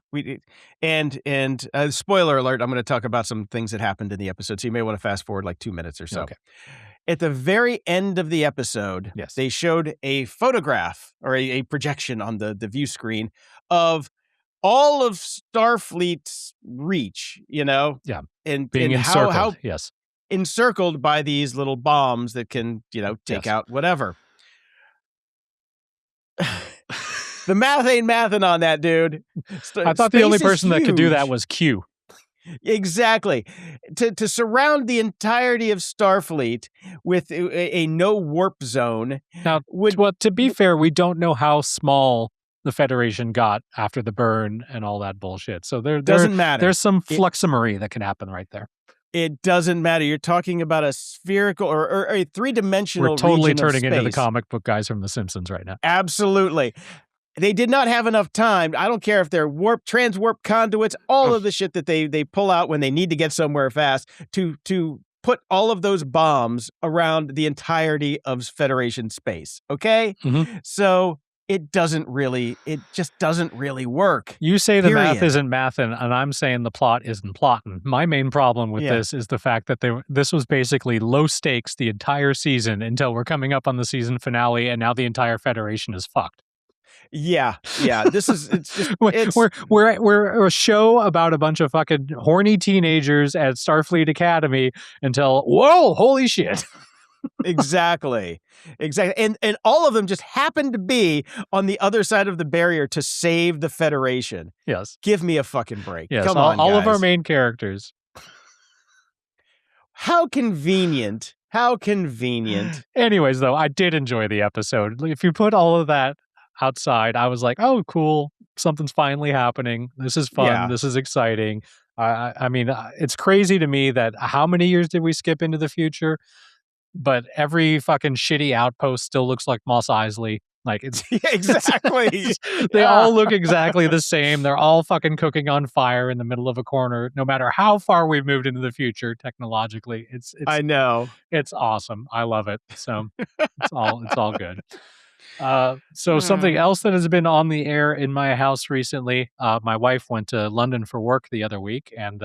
[SPEAKER 1] And spoiler alert, I'm going to talk about some things that happened in the episode, so you may want to fast forward like 2 minutes or so.
[SPEAKER 2] Okay.
[SPEAKER 1] At the very end of the episode, they showed a photograph or a projection on the view screen of all of Starfleet's reach,
[SPEAKER 2] Yeah.
[SPEAKER 1] And
[SPEAKER 2] being encircled. How
[SPEAKER 1] encircled by these little bombs that can, take out whatever. The math ain't mathing on that, dude.
[SPEAKER 2] I thought the only person that could do that was Q.
[SPEAKER 1] Exactly. To surround the entirety of Starfleet with a no warp zone.
[SPEAKER 2] Now, to be fair, we don't know how small the Federation got after the burn and all that bullshit. So
[SPEAKER 1] doesn't matter.
[SPEAKER 2] There's some fluxumery that can happen right there.
[SPEAKER 1] It doesn't matter. You're talking about a spherical or a three-dimensional.
[SPEAKER 2] We're totally
[SPEAKER 1] region
[SPEAKER 2] turning
[SPEAKER 1] of
[SPEAKER 2] into the comic book guys from The Simpsons right now.
[SPEAKER 1] Absolutely. They did not have enough time. I don't care if they're trans-warp conduits, all of the shit that they pull out when they need to get somewhere fast to put all of those bombs around the entirety of Federation space. Okay?
[SPEAKER 2] Mm-hmm.
[SPEAKER 1] So it just doesn't really work.
[SPEAKER 2] You say the math
[SPEAKER 1] Period.
[SPEAKER 2] isn't math, and I'm saying the plot isn't plotting. My main problem with this is the fact that this was basically low stakes the entire season until we're coming up on the season finale, and now the entire Federation is fucked.
[SPEAKER 1] Yeah. This is
[SPEAKER 2] we're a show about a bunch of fucking horny teenagers at Starfleet Academy until whoa, holy shit.
[SPEAKER 1] Exactly. And all of them just happen to be on the other side of the barrier to save the Federation.
[SPEAKER 2] Yes.
[SPEAKER 1] Give me a fucking break.
[SPEAKER 2] Yes,
[SPEAKER 1] Come on,
[SPEAKER 2] all
[SPEAKER 1] guys.
[SPEAKER 2] of our main characters.
[SPEAKER 1] How convenient.
[SPEAKER 2] Anyways, though, I did enjoy the episode. If you put all of that outside, I was like, oh, cool. Something's finally happening. This is fun.
[SPEAKER 1] Yeah.
[SPEAKER 2] This is exciting. I mean, it's crazy to me that how many years did we skip into the future? But every fucking shitty outpost still looks like Mos Eisley. Like it's
[SPEAKER 1] exactly.
[SPEAKER 2] They all look exactly the same. They're all fucking cooking on fire in the middle of a corner. No matter how far we've moved into the future technologically, it's
[SPEAKER 1] I know.
[SPEAKER 2] It's awesome. I love it. So it's all good. So something else that has been on the air in my house recently. My wife went to London for work the other week, and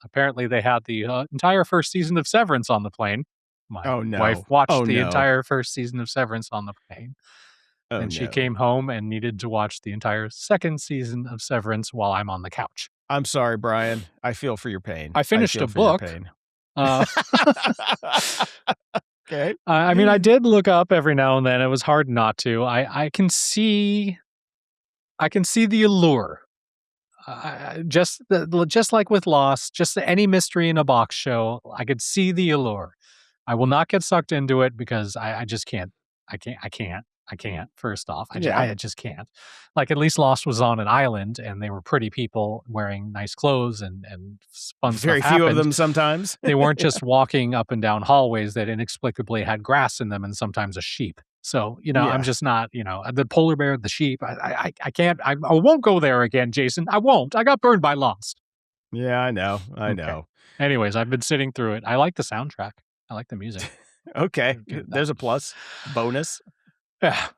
[SPEAKER 2] apparently they had the entire first season of Severance on the plane. My wife watched the entire first season of Severance on the plane. And she came home and needed to watch the entire second season of Severance while I'm on the couch.
[SPEAKER 1] I'm sorry, Brian. I feel for your pain.
[SPEAKER 2] I finished a book.
[SPEAKER 1] Okay.
[SPEAKER 2] I mean, I did look up every now and then. It was hard not to. I can see the allure. Just like with Lost, just any mystery in a box show, I could see the allure. I will not get sucked into it because I just can't. I can't. First off, I just can't. Like at least Lost was on an island, and they were pretty people wearing nice clothes and fun stuff.
[SPEAKER 1] Very few of them sometimes.
[SPEAKER 2] They weren't just walking up and down hallways that inexplicably had grass in them and sometimes a sheep. So I'm just not. The polar bear, the sheep. I can't. I won't go there again, Jason. I won't. I got burned by Lost.
[SPEAKER 1] Yeah, I know.
[SPEAKER 2] Anyways, I've been sitting through it. I like the soundtrack. I like the music.
[SPEAKER 1] Okay, there's a plus. Bonus.
[SPEAKER 2] Yeah.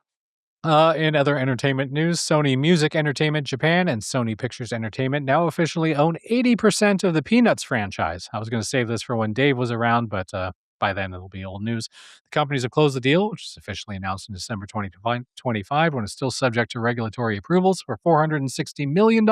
[SPEAKER 2] In other entertainment news, Sony Music Entertainment Japan and Sony Pictures Entertainment now officially own 80% of the Peanuts franchise. I was going to save this for when Dave was around, but by then it'll be old news. The companies have closed the deal, which is officially announced in December 2025, when it's still subject to regulatory approvals for $460 million.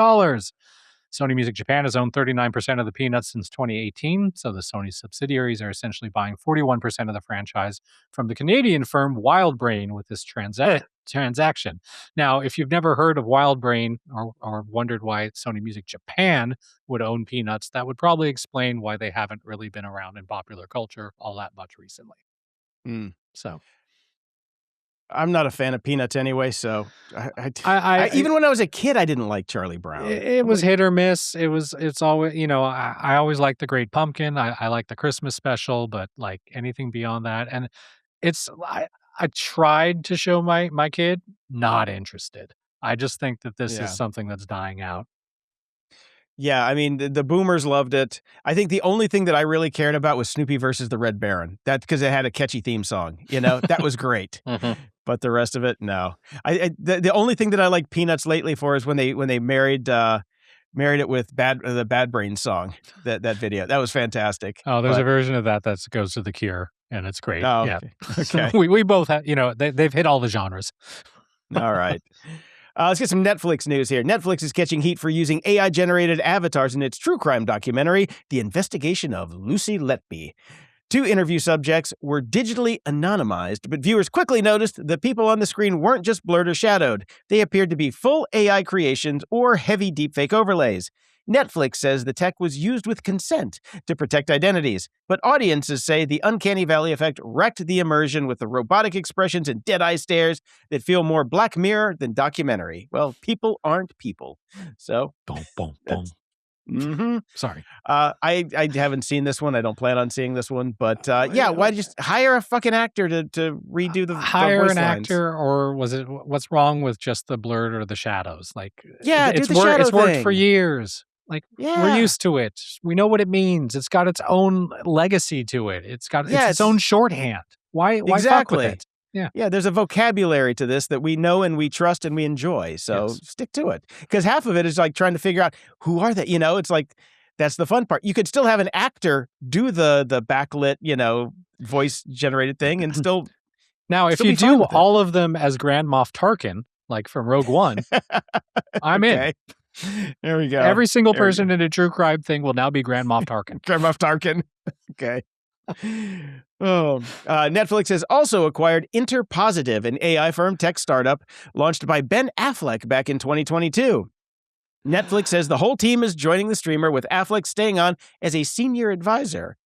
[SPEAKER 2] Sony Music Japan has owned 39% of the Peanuts since 2018, so the Sony subsidiaries are essentially buying 41% of the franchise from the Canadian firm WildBrain with this transaction. Now, if you've never heard of WildBrain or wondered why Sony Music Japan would own Peanuts, that would probably explain why they haven't really been around in popular culture all that much recently. So
[SPEAKER 1] I'm not a fan of Peanuts anyway, so I even when I was a kid, I didn't like Charlie Brown.
[SPEAKER 2] It was hit or miss. It's always, I always liked the Great Pumpkin. I like the Christmas special, but like anything beyond that. And I tried to show my kid, not interested. I just think that this is something that's dying out.
[SPEAKER 1] Yeah, I mean, the boomers loved it. I think the only thing that I really cared about was Snoopy versus the Red Baron. That's because it had a catchy theme song. That was great. But the rest of it, no. The only thing that I like Peanuts lately for is when they married it with the Bad Brains song. That video that was fantastic.
[SPEAKER 2] Oh, there's a version of that goes to The Cure, and it's great.
[SPEAKER 1] Oh,
[SPEAKER 2] yeah.
[SPEAKER 1] Okay.
[SPEAKER 2] we both have. They've hit all the genres.
[SPEAKER 1] All right. Let's get some Netflix news here. Netflix is catching heat for using AI-generated avatars in its true crime documentary, The Investigation of Lucy Letby. 2 interview subjects were digitally anonymized, but viewers quickly noticed the people on the screen weren't just blurred or shadowed. They appeared to be full AI creations or heavy deepfake overlays. Netflix says the tech was used with consent to protect identities, but audiences say the uncanny valley effect wrecked the immersion with the robotic expressions and dead-eye stares that feel more Black Mirror than documentary. Well, people aren't people. So,
[SPEAKER 2] boom, boom, boom. Sorry.
[SPEAKER 1] I haven't seen this one. I don't plan on seeing this one. But why just hire a fucking actor to redo the
[SPEAKER 2] hire
[SPEAKER 1] voice
[SPEAKER 2] an
[SPEAKER 1] lines?
[SPEAKER 2] actor, or was it what's wrong with just the blurred or the shadows? Like,
[SPEAKER 1] it's
[SPEAKER 2] worked for years. Like, we're
[SPEAKER 1] Yeah.
[SPEAKER 2] used to it. We know what it means. It's got its own legacy to it. It's got its own shorthand. Why fuck with
[SPEAKER 1] Exactly.
[SPEAKER 2] it?
[SPEAKER 1] Yeah, there's a vocabulary to this that we know and we trust and we enjoy. So stick to it. Because half of it is like trying to figure out who are they? It's like, that's the fun part. You could still have an actor do the backlit, voice generated thing and still.
[SPEAKER 2] Now, if you do all of them as Grand Moff Tarkin, like from Rogue One, I'm in.
[SPEAKER 1] There we go.
[SPEAKER 2] Every single person in a true crime thing will now be Grand Moff Tarkin.
[SPEAKER 1] Grand Moff Tarkin. Okay. Netflix has also acquired Interpositive, an AI firm tech startup launched by Ben Affleck back in 2022. Netflix says the whole team is joining the streamer, with Affleck staying on as a senior advisor.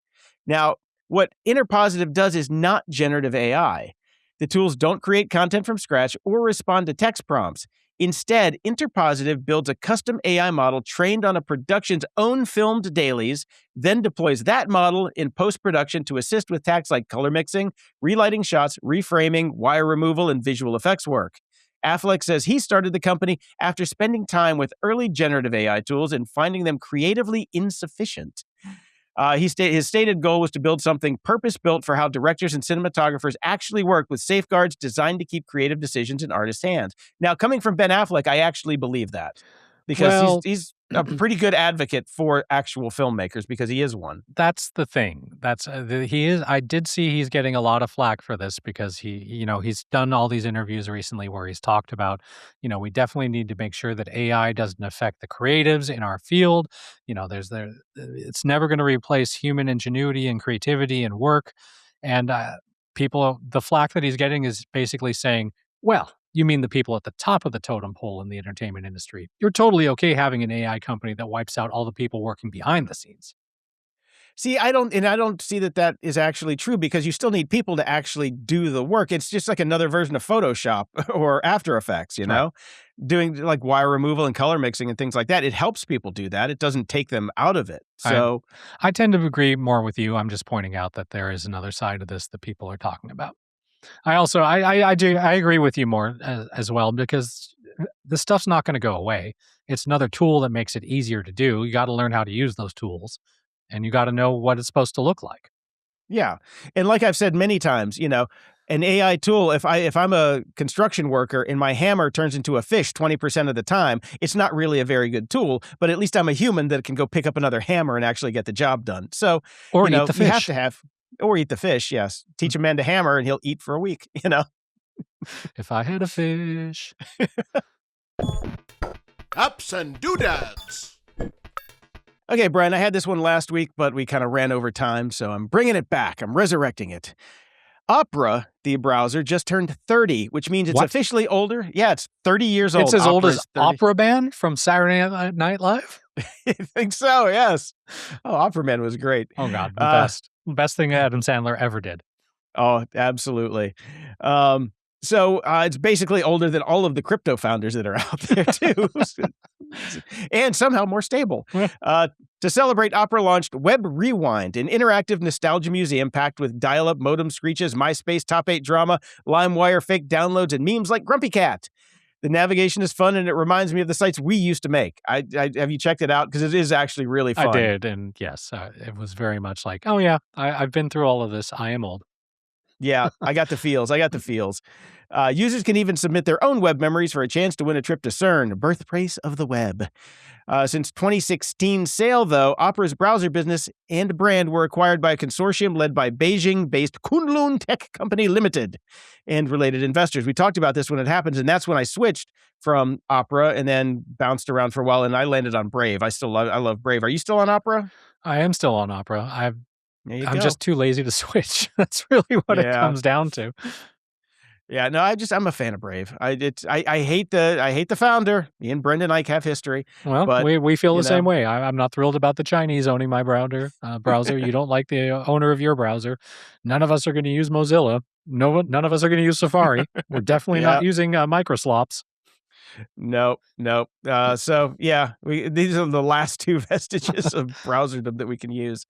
[SPEAKER 1] Now, what Interpositive does is not generative AI. The tools don't create content from scratch or respond to text prompts. Instead, Interpositive builds a custom AI model trained on a production's own filmed dailies, then deploys that model in post-production to assist with tasks like color mixing, relighting shots, reframing, wire removal, and visual effects work. Affleck says he started the company after spending time with early generative AI tools and finding them creatively insufficient. His stated goal was to build something purpose-built for how directors and cinematographers actually work, with safeguards designed to keep creative decisions in artists' hands. Now, coming from Ben Affleck, I actually believe that, because he's a pretty good advocate for actual filmmakers, because he is one.
[SPEAKER 2] That's the thing. He is. I did see he's getting a lot of flack for this, because he's done all these interviews recently where he's talked about, we definitely need to make sure that AI doesn't affect the creatives in our field. It's never going to replace human ingenuity and creativity and work. And the flack that he's getting is basically saying, well, you mean the people at the top of the totem pole in the entertainment industry. You're totally okay having an AI company that wipes out all the people working behind the scenes.
[SPEAKER 1] See, I don't see that is actually true, because you still need people to actually do the work. It's just like another version of Photoshop or After Effects, doing like wire removal and color mixing and things like that. It helps people do that. It doesn't take them out of it. So
[SPEAKER 2] I tend to agree more with you. I'm just pointing out that there is another side of this that people are talking about. I agree with you more as well, because this stuff's not going to go away. It's another tool that makes it easier to do. You got to learn how to use those tools, and you got to know what it's supposed to look like.
[SPEAKER 1] Yeah. And like I've said many times, an AI tool, if I'm a construction worker and my hammer turns into a fish 20% of the time, it's not really a very good tool, but at least I'm a human that can go pick up another hammer and actually get the job done. So,
[SPEAKER 2] or eat the fish.
[SPEAKER 1] You have to have, or eat the fish, yes. Teach a man to hammer and he'll eat for a week,
[SPEAKER 2] If I had a fish.
[SPEAKER 4] Ups and doodads.
[SPEAKER 1] Okay, Brian, I had this one last week, but we kind of ran over time, so I'm bringing it back. I'm resurrecting it. Opera, the browser, just turned 30, which means it's officially older. Yeah, it's 30 years old.
[SPEAKER 2] It's as old as Opera Band from Saturday Night Live?
[SPEAKER 1] I think so, yes. Oh, Opera Man was great.
[SPEAKER 2] Oh, God, the best. Best thing Adam Sandler ever did.
[SPEAKER 1] Oh, absolutely. So it's basically older than all of the crypto founders that are out there, too. And somehow more stable. To celebrate, Opera launched Web Rewind, an interactive nostalgia museum packed with dial-up modem screeches, MySpace Top 8 drama, LimeWire fake downloads, and memes like Grumpy Cat. The navigation is fun, and it reminds me of the sites we used to make. Have you checked it out? Because it is actually really fun.
[SPEAKER 2] I did, and yes, it was very much like, oh yeah, I've been through all of this. I am old.
[SPEAKER 1] Yeah, I got the feels. Users can even submit their own web memories for a chance to win a trip to CERN, birthplace of the web. Since 2016's sale, though, Opera's browser business and brand were acquired by a consortium led by Beijing-based Kunlun Tech Company Limited and related investors. We talked about this when it happened, and that's when I switched from Opera and then bounced around for a while, and I landed on Brave. I love Brave. Are you still on Opera?
[SPEAKER 2] I am still on Opera. I'm just too lazy to switch. That's really what it comes down to.
[SPEAKER 1] Yeah, no, I'm a fan of Brave. I hate the founder. Me and Brendan Ike have history.
[SPEAKER 2] Well, but, we feel the same way. I'm not thrilled about the Chinese owning my browser. You don't like the owner of your browser. None of us are going to use Mozilla. None of us are going to use Safari. We're definitely not using microslops.
[SPEAKER 1] Nope. So yeah, these are the last two vestiges of browserdom that we can use.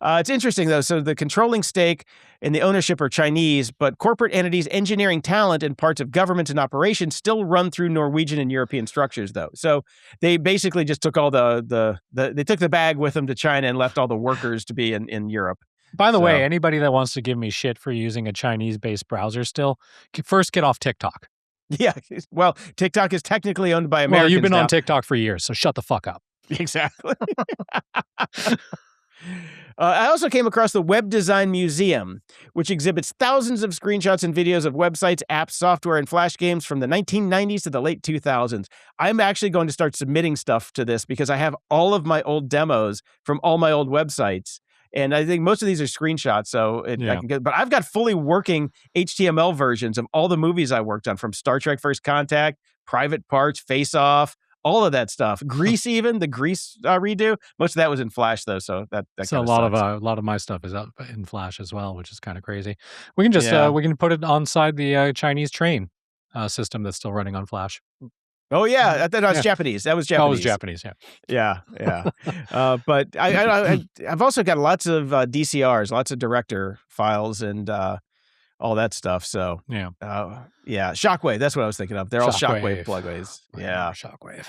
[SPEAKER 1] It's interesting though. So the controlling stake and the ownership are Chinese, but corporate entities, engineering talent, and parts of government and operations still run through Norwegian and European structures though. So they basically just took all they took the bag with them to China and left all the workers to be in Europe.
[SPEAKER 2] By the way, anybody that wants to give me shit for using a Chinese-based browser still, first get off TikTok.
[SPEAKER 1] Yeah, well, TikTok is technically owned by Americans.
[SPEAKER 2] Well, you've been
[SPEAKER 1] now.
[SPEAKER 2] on TikTok for years, so shut the fuck up.
[SPEAKER 1] Exactly. I also came across the Web Design Museum, which exhibits thousands of screenshots and videos of websites, apps, software, and Flash games from the 1990s to the late 2000s. I'm actually going to start submitting stuff to this because I have all of my old demos from all my old websites. And I think most of these are screenshots, so I can get. But I've got fully working HTML versions of all the movies I worked on, from Star Trek: First Contact, Private Parts, Face Off, all of that stuff. Grease, even the Grease redo. Most of that was in Flash, though, so that
[SPEAKER 2] so a lot of my stuff is up in Flash as well, which is kind of crazy. We can just we can put it onside the Chinese train system that's still running on Flash.
[SPEAKER 1] Oh yeah, I thought that was Japanese. That was Japanese.
[SPEAKER 2] Oh, it was Japanese.
[SPEAKER 1] Yeah. But I've also got lots of DCRs, lots of director files, and all that stuff. So Shockwave. That's what I was thinking of. They're all Shockwave plugways. Yeah,
[SPEAKER 2] Shockwave.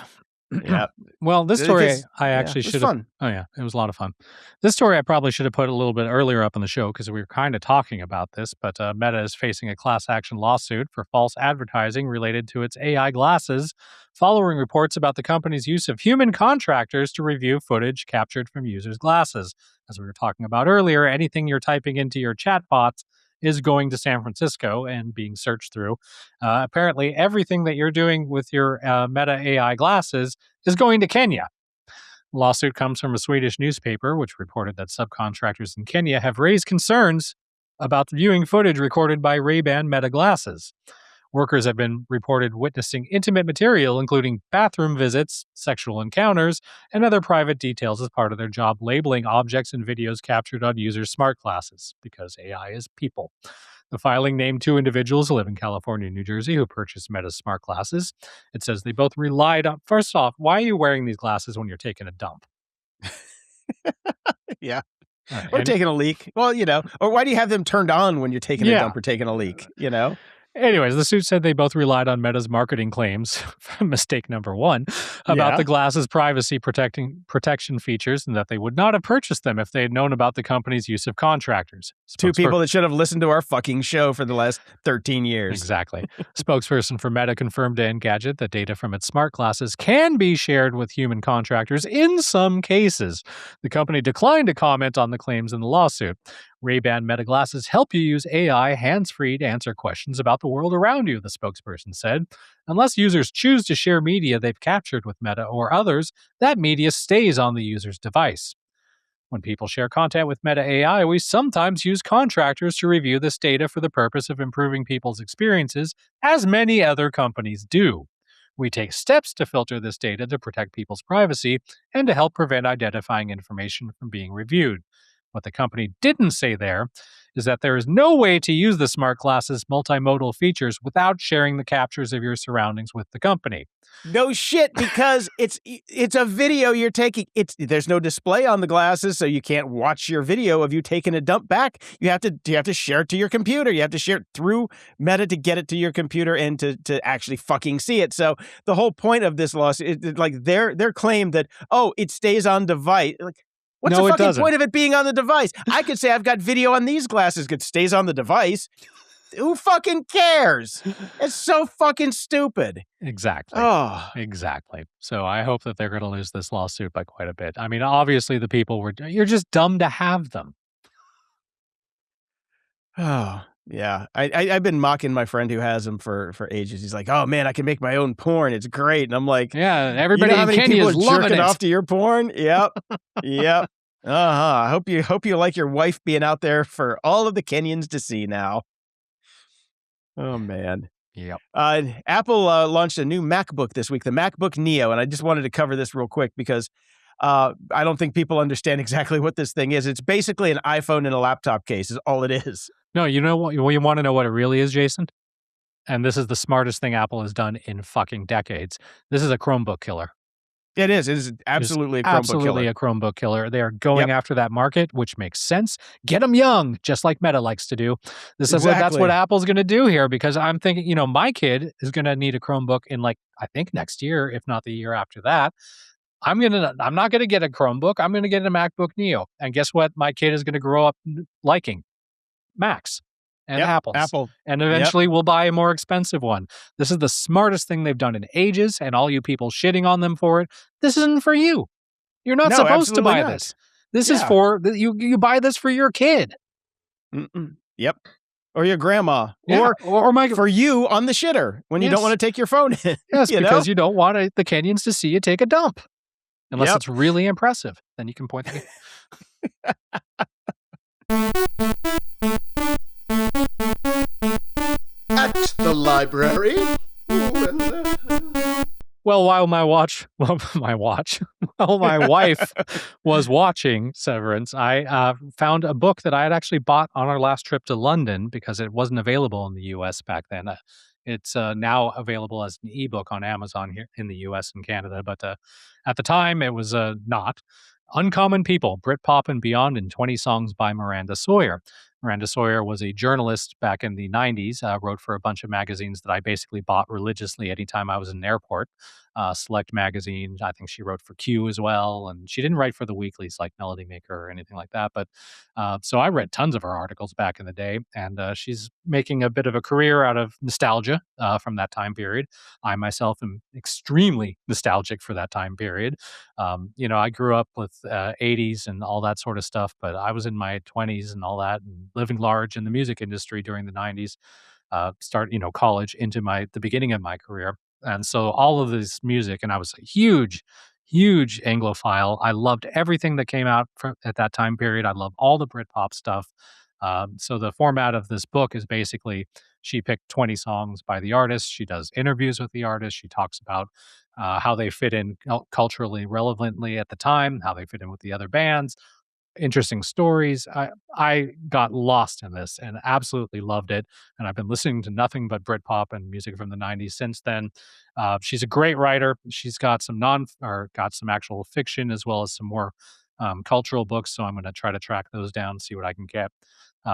[SPEAKER 1] Yeah.
[SPEAKER 2] Well, this story I actually should have. Oh yeah, it was a lot of fun. This story I probably should have put a little bit earlier up on the show because we were kind of talking about this. But Meta is facing a class action lawsuit for false advertising related to its AI glasses, following reports about the company's use of human contractors to review footage captured from users' glasses. As we were talking about earlier, anything you're typing into your chatbots is going to San Francisco and being searched through. Apparently, everything that you're doing with your Meta AI glasses is going to Kenya. The lawsuit comes from a Swedish newspaper, which reported that subcontractors in Kenya have raised concerns about viewing footage recorded by Ray-Ban Meta glasses. Workers have been reported witnessing intimate material, including bathroom visits, sexual encounters, and other private details as part of their job labeling objects and videos captured on users' smart glasses, because AI is people. The filing named two individuals who live in California and New Jersey who purchased Meta's smart glasses. It says they both relied on... First off, why are you wearing these glasses when you're taking a dump?
[SPEAKER 1] Yeah. Or taking a leak. Well, or why do you have them turned on when you're taking a dump or taking a leak,
[SPEAKER 2] Anyways, the suit said they both relied on Meta's marketing claims, mistake number one, about the glasses' privacy protection features, and that they would not have purchased them if they had known about the company's use of contractors.
[SPEAKER 1] Two people that should have listened to our fucking show for the last 13 years.
[SPEAKER 2] Exactly. Spokesperson for Meta confirmed to Engadget that data from its smart glasses can be shared with human contractors in some cases. The company declined to comment on the claims in the lawsuit. Ray-Ban Meta glasses help you use AI hands-free to answer questions about the world around you, the spokesperson said. Unless users choose to share media they've captured with Meta or others, that media stays on the user's device. When people share content with Meta AI, we sometimes use contractors to review this data for the purpose of improving people's experiences, as many other companies do. We take steps to filter this data to protect people's privacy and to help prevent identifying information from being reviewed. What the company didn't say there is that there is no way to use the smart glasses' multimodal features without sharing the captures of your surroundings with the company.
[SPEAKER 1] No shit, because it's a video you're taking. There's no display on the glasses, so you can't watch your video of you taking a dump back. You have to share it to your computer. You have to share it through Meta to get it to your computer and to actually fucking see it. So the whole point of this lawsuit, their claim that it stays on device. What's the fucking point of it being on the device? I could say I've got video on these glasses that stays on the device. Who fucking cares? It's so fucking stupid.
[SPEAKER 2] Exactly.
[SPEAKER 1] Oh.
[SPEAKER 2] Exactly. So I hope that they're going to lose this lawsuit by quite a bit. I mean, obviously the people you're just dumb to have them.
[SPEAKER 1] Oh, yeah. I've been mocking my friend who has them for ages. He's like, oh man, I can make my own porn. It's great. And I'm like,
[SPEAKER 2] yeah, everybody in Kenya is loving it.
[SPEAKER 1] Off to your porn. Yep. Yep. I hope you like your wife being out there for all of the Kenyans to see now. Oh man.
[SPEAKER 2] Yep.
[SPEAKER 1] Apple launched a new MacBook this week, the MacBook Neo, and I just wanted to cover this real quick because I don't think people understand exactly what this thing is. It's basically an iPhone in a laptop case is all it is.
[SPEAKER 2] No, you know what? You want to know what it really is, Jason? And this is the smartest thing Apple has done in fucking decades. This is a Chromebook killer.
[SPEAKER 1] It is. It is absolutely a Chromebook killer.
[SPEAKER 2] Absolutely a Chromebook killer. They are going after that market, which makes sense. Get them young, just like Meta likes to do. That's what Apple's going to do here, because I'm thinking, my kid is going to need a Chromebook in I think next year, if not the year after that. I'm not gonna get a Chromebook. I'm gonna get a MacBook Neo. And guess what? My kid is gonna grow up liking Macs and Apples.
[SPEAKER 1] Apple.
[SPEAKER 2] And eventually we'll buy a more expensive one. This is the smartest thing they've done in ages, and all you people shitting on them for it, this isn't for you. You're not supposed to buy this. This is for, you buy this for your kid.
[SPEAKER 1] Yep. Or your grandma.
[SPEAKER 2] Yeah. Or
[SPEAKER 1] for you on the shitter when you don't want to take your phone in.
[SPEAKER 2] Yes, because you don't want the Kenyans to see you take a dump. Unless it's really impressive. Then you can point the
[SPEAKER 4] At the library.
[SPEAKER 2] Well, while my wife was watching Severance, I found a book that I had actually bought on our last trip to London because it wasn't available in the US back then. It's now available as an ebook on Amazon here in the US and Canada, but at the time it was not. Uncommon People, Britpop and Beyond in 20 Songs by Miranda Sawyer. Miranda Sawyer was a journalist back in the 90s, wrote for a bunch of magazines that I basically bought religiously anytime I was in an airport. Select Magazine, I think she wrote for Q as well, and she didn't write for the weeklies like Melody Maker or anything like that. But so I read tons of her articles back in the day, and she's making a bit of a career out of nostalgia from that time period. I myself am extremely nostalgic for that time period. I grew up with 80s and all that sort of stuff, but I was in my 20s and all that, and living large in the music industry during the 90s. College into the beginning of my career. And so all of this music, and I was a huge Anglophile. I loved everything that came out at that time period. I love all the Britpop stuff. So the format of this book is basically she picked 20 songs by the artist. She does interviews with the artist. She talks about how they fit in culturally relevantly at the time, how they fit in with the other bands, interesting stories. I got lost in this and absolutely loved it. And I've been listening to nothing but Britpop and music from the 90s since then. She's a great writer. She's got some actual fiction as well as some more cultural books. So I'm going to try to track those down, see what I can get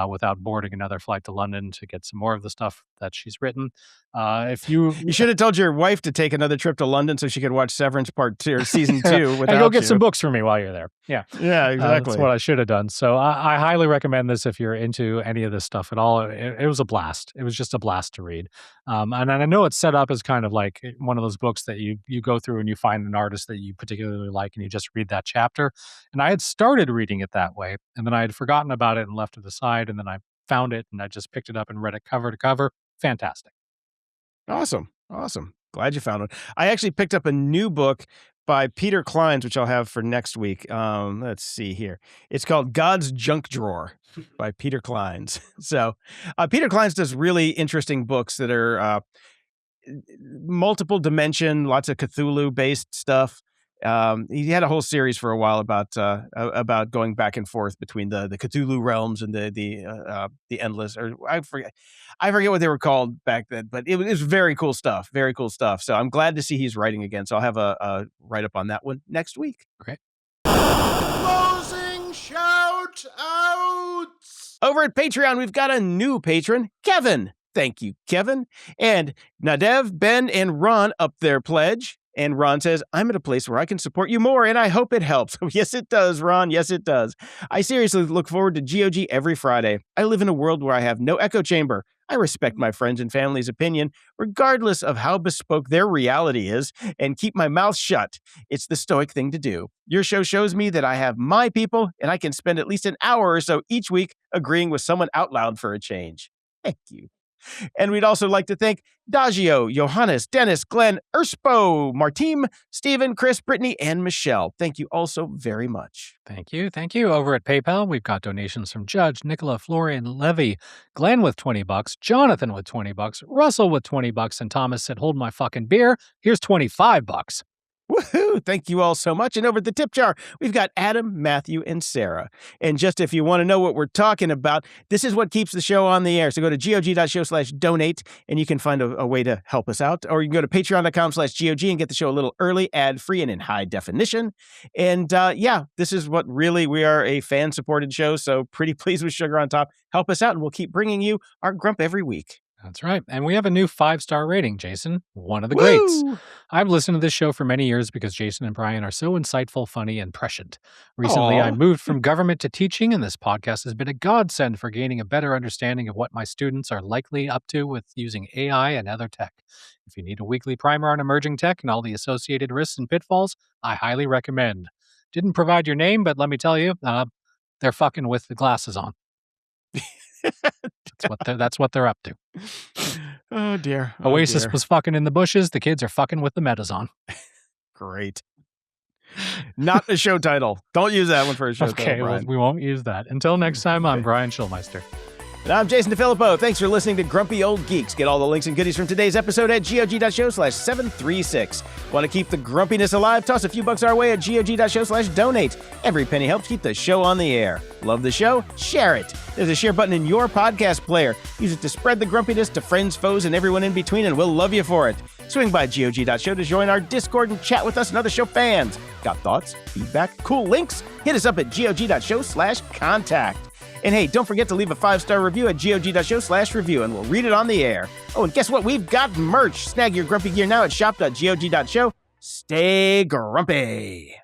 [SPEAKER 2] without boarding another flight to London to get some more of the stuff that she's written. If you
[SPEAKER 1] should have told your wife to take another trip to London so she could watch Severance Part 2 or Season 2 without
[SPEAKER 2] and go get some books for me while you're there. Yeah,
[SPEAKER 1] exactly.
[SPEAKER 2] That's what I should have done. So I highly recommend this if you're into any of this stuff at all. It was a blast. It was just a blast to read. And I know it's set up as kind of like one of those books that you go through and you find an artist that you particularly like and you just read that chapter. And I had started reading it that way, and then I had forgotten about it and left it aside, and then I found it and I just picked it up and read it cover to cover. Fantastic.
[SPEAKER 1] Awesome. Glad you found it. I actually picked up a new book by Peter Clines, which I'll have for next week. Let's see here. It's called God's Junk Drawer by Peter Clines. So Peter Clines does really interesting books that are multiple dimension, lots of Cthulhu-based stuff. He had a whole series for a while about going back and forth between the Cthulhu realms and the endless, or I forget what they were called back then, but it was very cool stuff. Very cool stuff. So I'm glad to see he's writing again. So I'll have a write up on that one next week.
[SPEAKER 2] Great.
[SPEAKER 4] Closing shout outs.
[SPEAKER 1] Over at Patreon, we've got a new patron, Kevin. Thank you, Kevin. And Nadev, Ben, and Ron up their pledge. And Ron says, I'm at a place where I can support you more, and I hope it helps. Yes, it does, Ron. Yes, it does. I seriously look forward to GOG every Friday. I live in a world where I have no echo chamber. I respect my friends' and family's opinion, regardless of how bespoke their reality is, and keep my mouth shut. It's the stoic thing to do. Your show shows me that I have my people, and I can spend at least an hour or so each week agreeing with someone out loud for a change. Thank you. And we'd also like to thank Dagio, Johannes, Dennis, Glenn, Erspo, Martine, Stephen, Chris, Brittany, and Michelle. Thank you all so very much.
[SPEAKER 2] Thank you. Over at PayPal, we've got donations from Judge, Nicola, Florian, Levy, Glenn with $20, Jonathan with $20, Russell with $20, and Thomas said, hold my fucking beer. Here's $25.
[SPEAKER 1] Woohoo! Thank you all so much. And over at the tip jar, we've got Adam, Matthew, and Sarah. And just if you want to know what we're talking about, this is what keeps the show on the air. So go to gog.show/donate, and you can find a way to help us out. Or you can go to patreon.com/GOG and get the show a little early, ad-free, and in high definition. And this is what really, we are a fan-supported show. So pretty pleased with Sugar on Top. Help us out, and we'll keep bringing you our grump every week.
[SPEAKER 2] That's right. And we have a new 5-star rating, Jason. One of the greats. I've listened to this show for many years because Jason and Brian are so insightful, funny, and prescient. Recently, I moved from government to teaching, and this podcast has been a godsend for gaining a better understanding of what my students are likely up to with using AI and other tech. If you need a weekly primer on emerging tech and all the associated risks and pitfalls, I highly recommend. Didn't provide your name, but let me tell you, they're fucking with the glasses on. That's what they're up to.
[SPEAKER 1] Oh dear.
[SPEAKER 2] Oasis was fucking in the bushes. The kids are fucking with the metas on.
[SPEAKER 1] Great. Not a show title. Don't use that one for a show title.
[SPEAKER 2] Okay, well, we won't use that. Until next time, I'm Brian Schulmeister.
[SPEAKER 1] And I'm Jason DeFilippo. Thanks for listening to Grumpy Old Geeks. Get all the links and goodies from today's episode at gog.show/736. Want to keep the grumpiness alive? Toss a few bucks our way at gog.show/donate. Every penny helps keep the show on the air. Love the show? Share it. There's a share button in your podcast player. Use it to spread the grumpiness to friends, foes, and everyone in between, and we'll love you for it. Swing by gog.show to join our Discord and chat with us and other show fans. Got thoughts, feedback, cool links? Hit us up at gog.show/contact. And hey, don't forget to leave a 5-star review at gog.show/review, and we'll read it on the air. Oh, and guess what? We've got merch. Snag your grumpy gear now at shop.gog.show. Stay grumpy.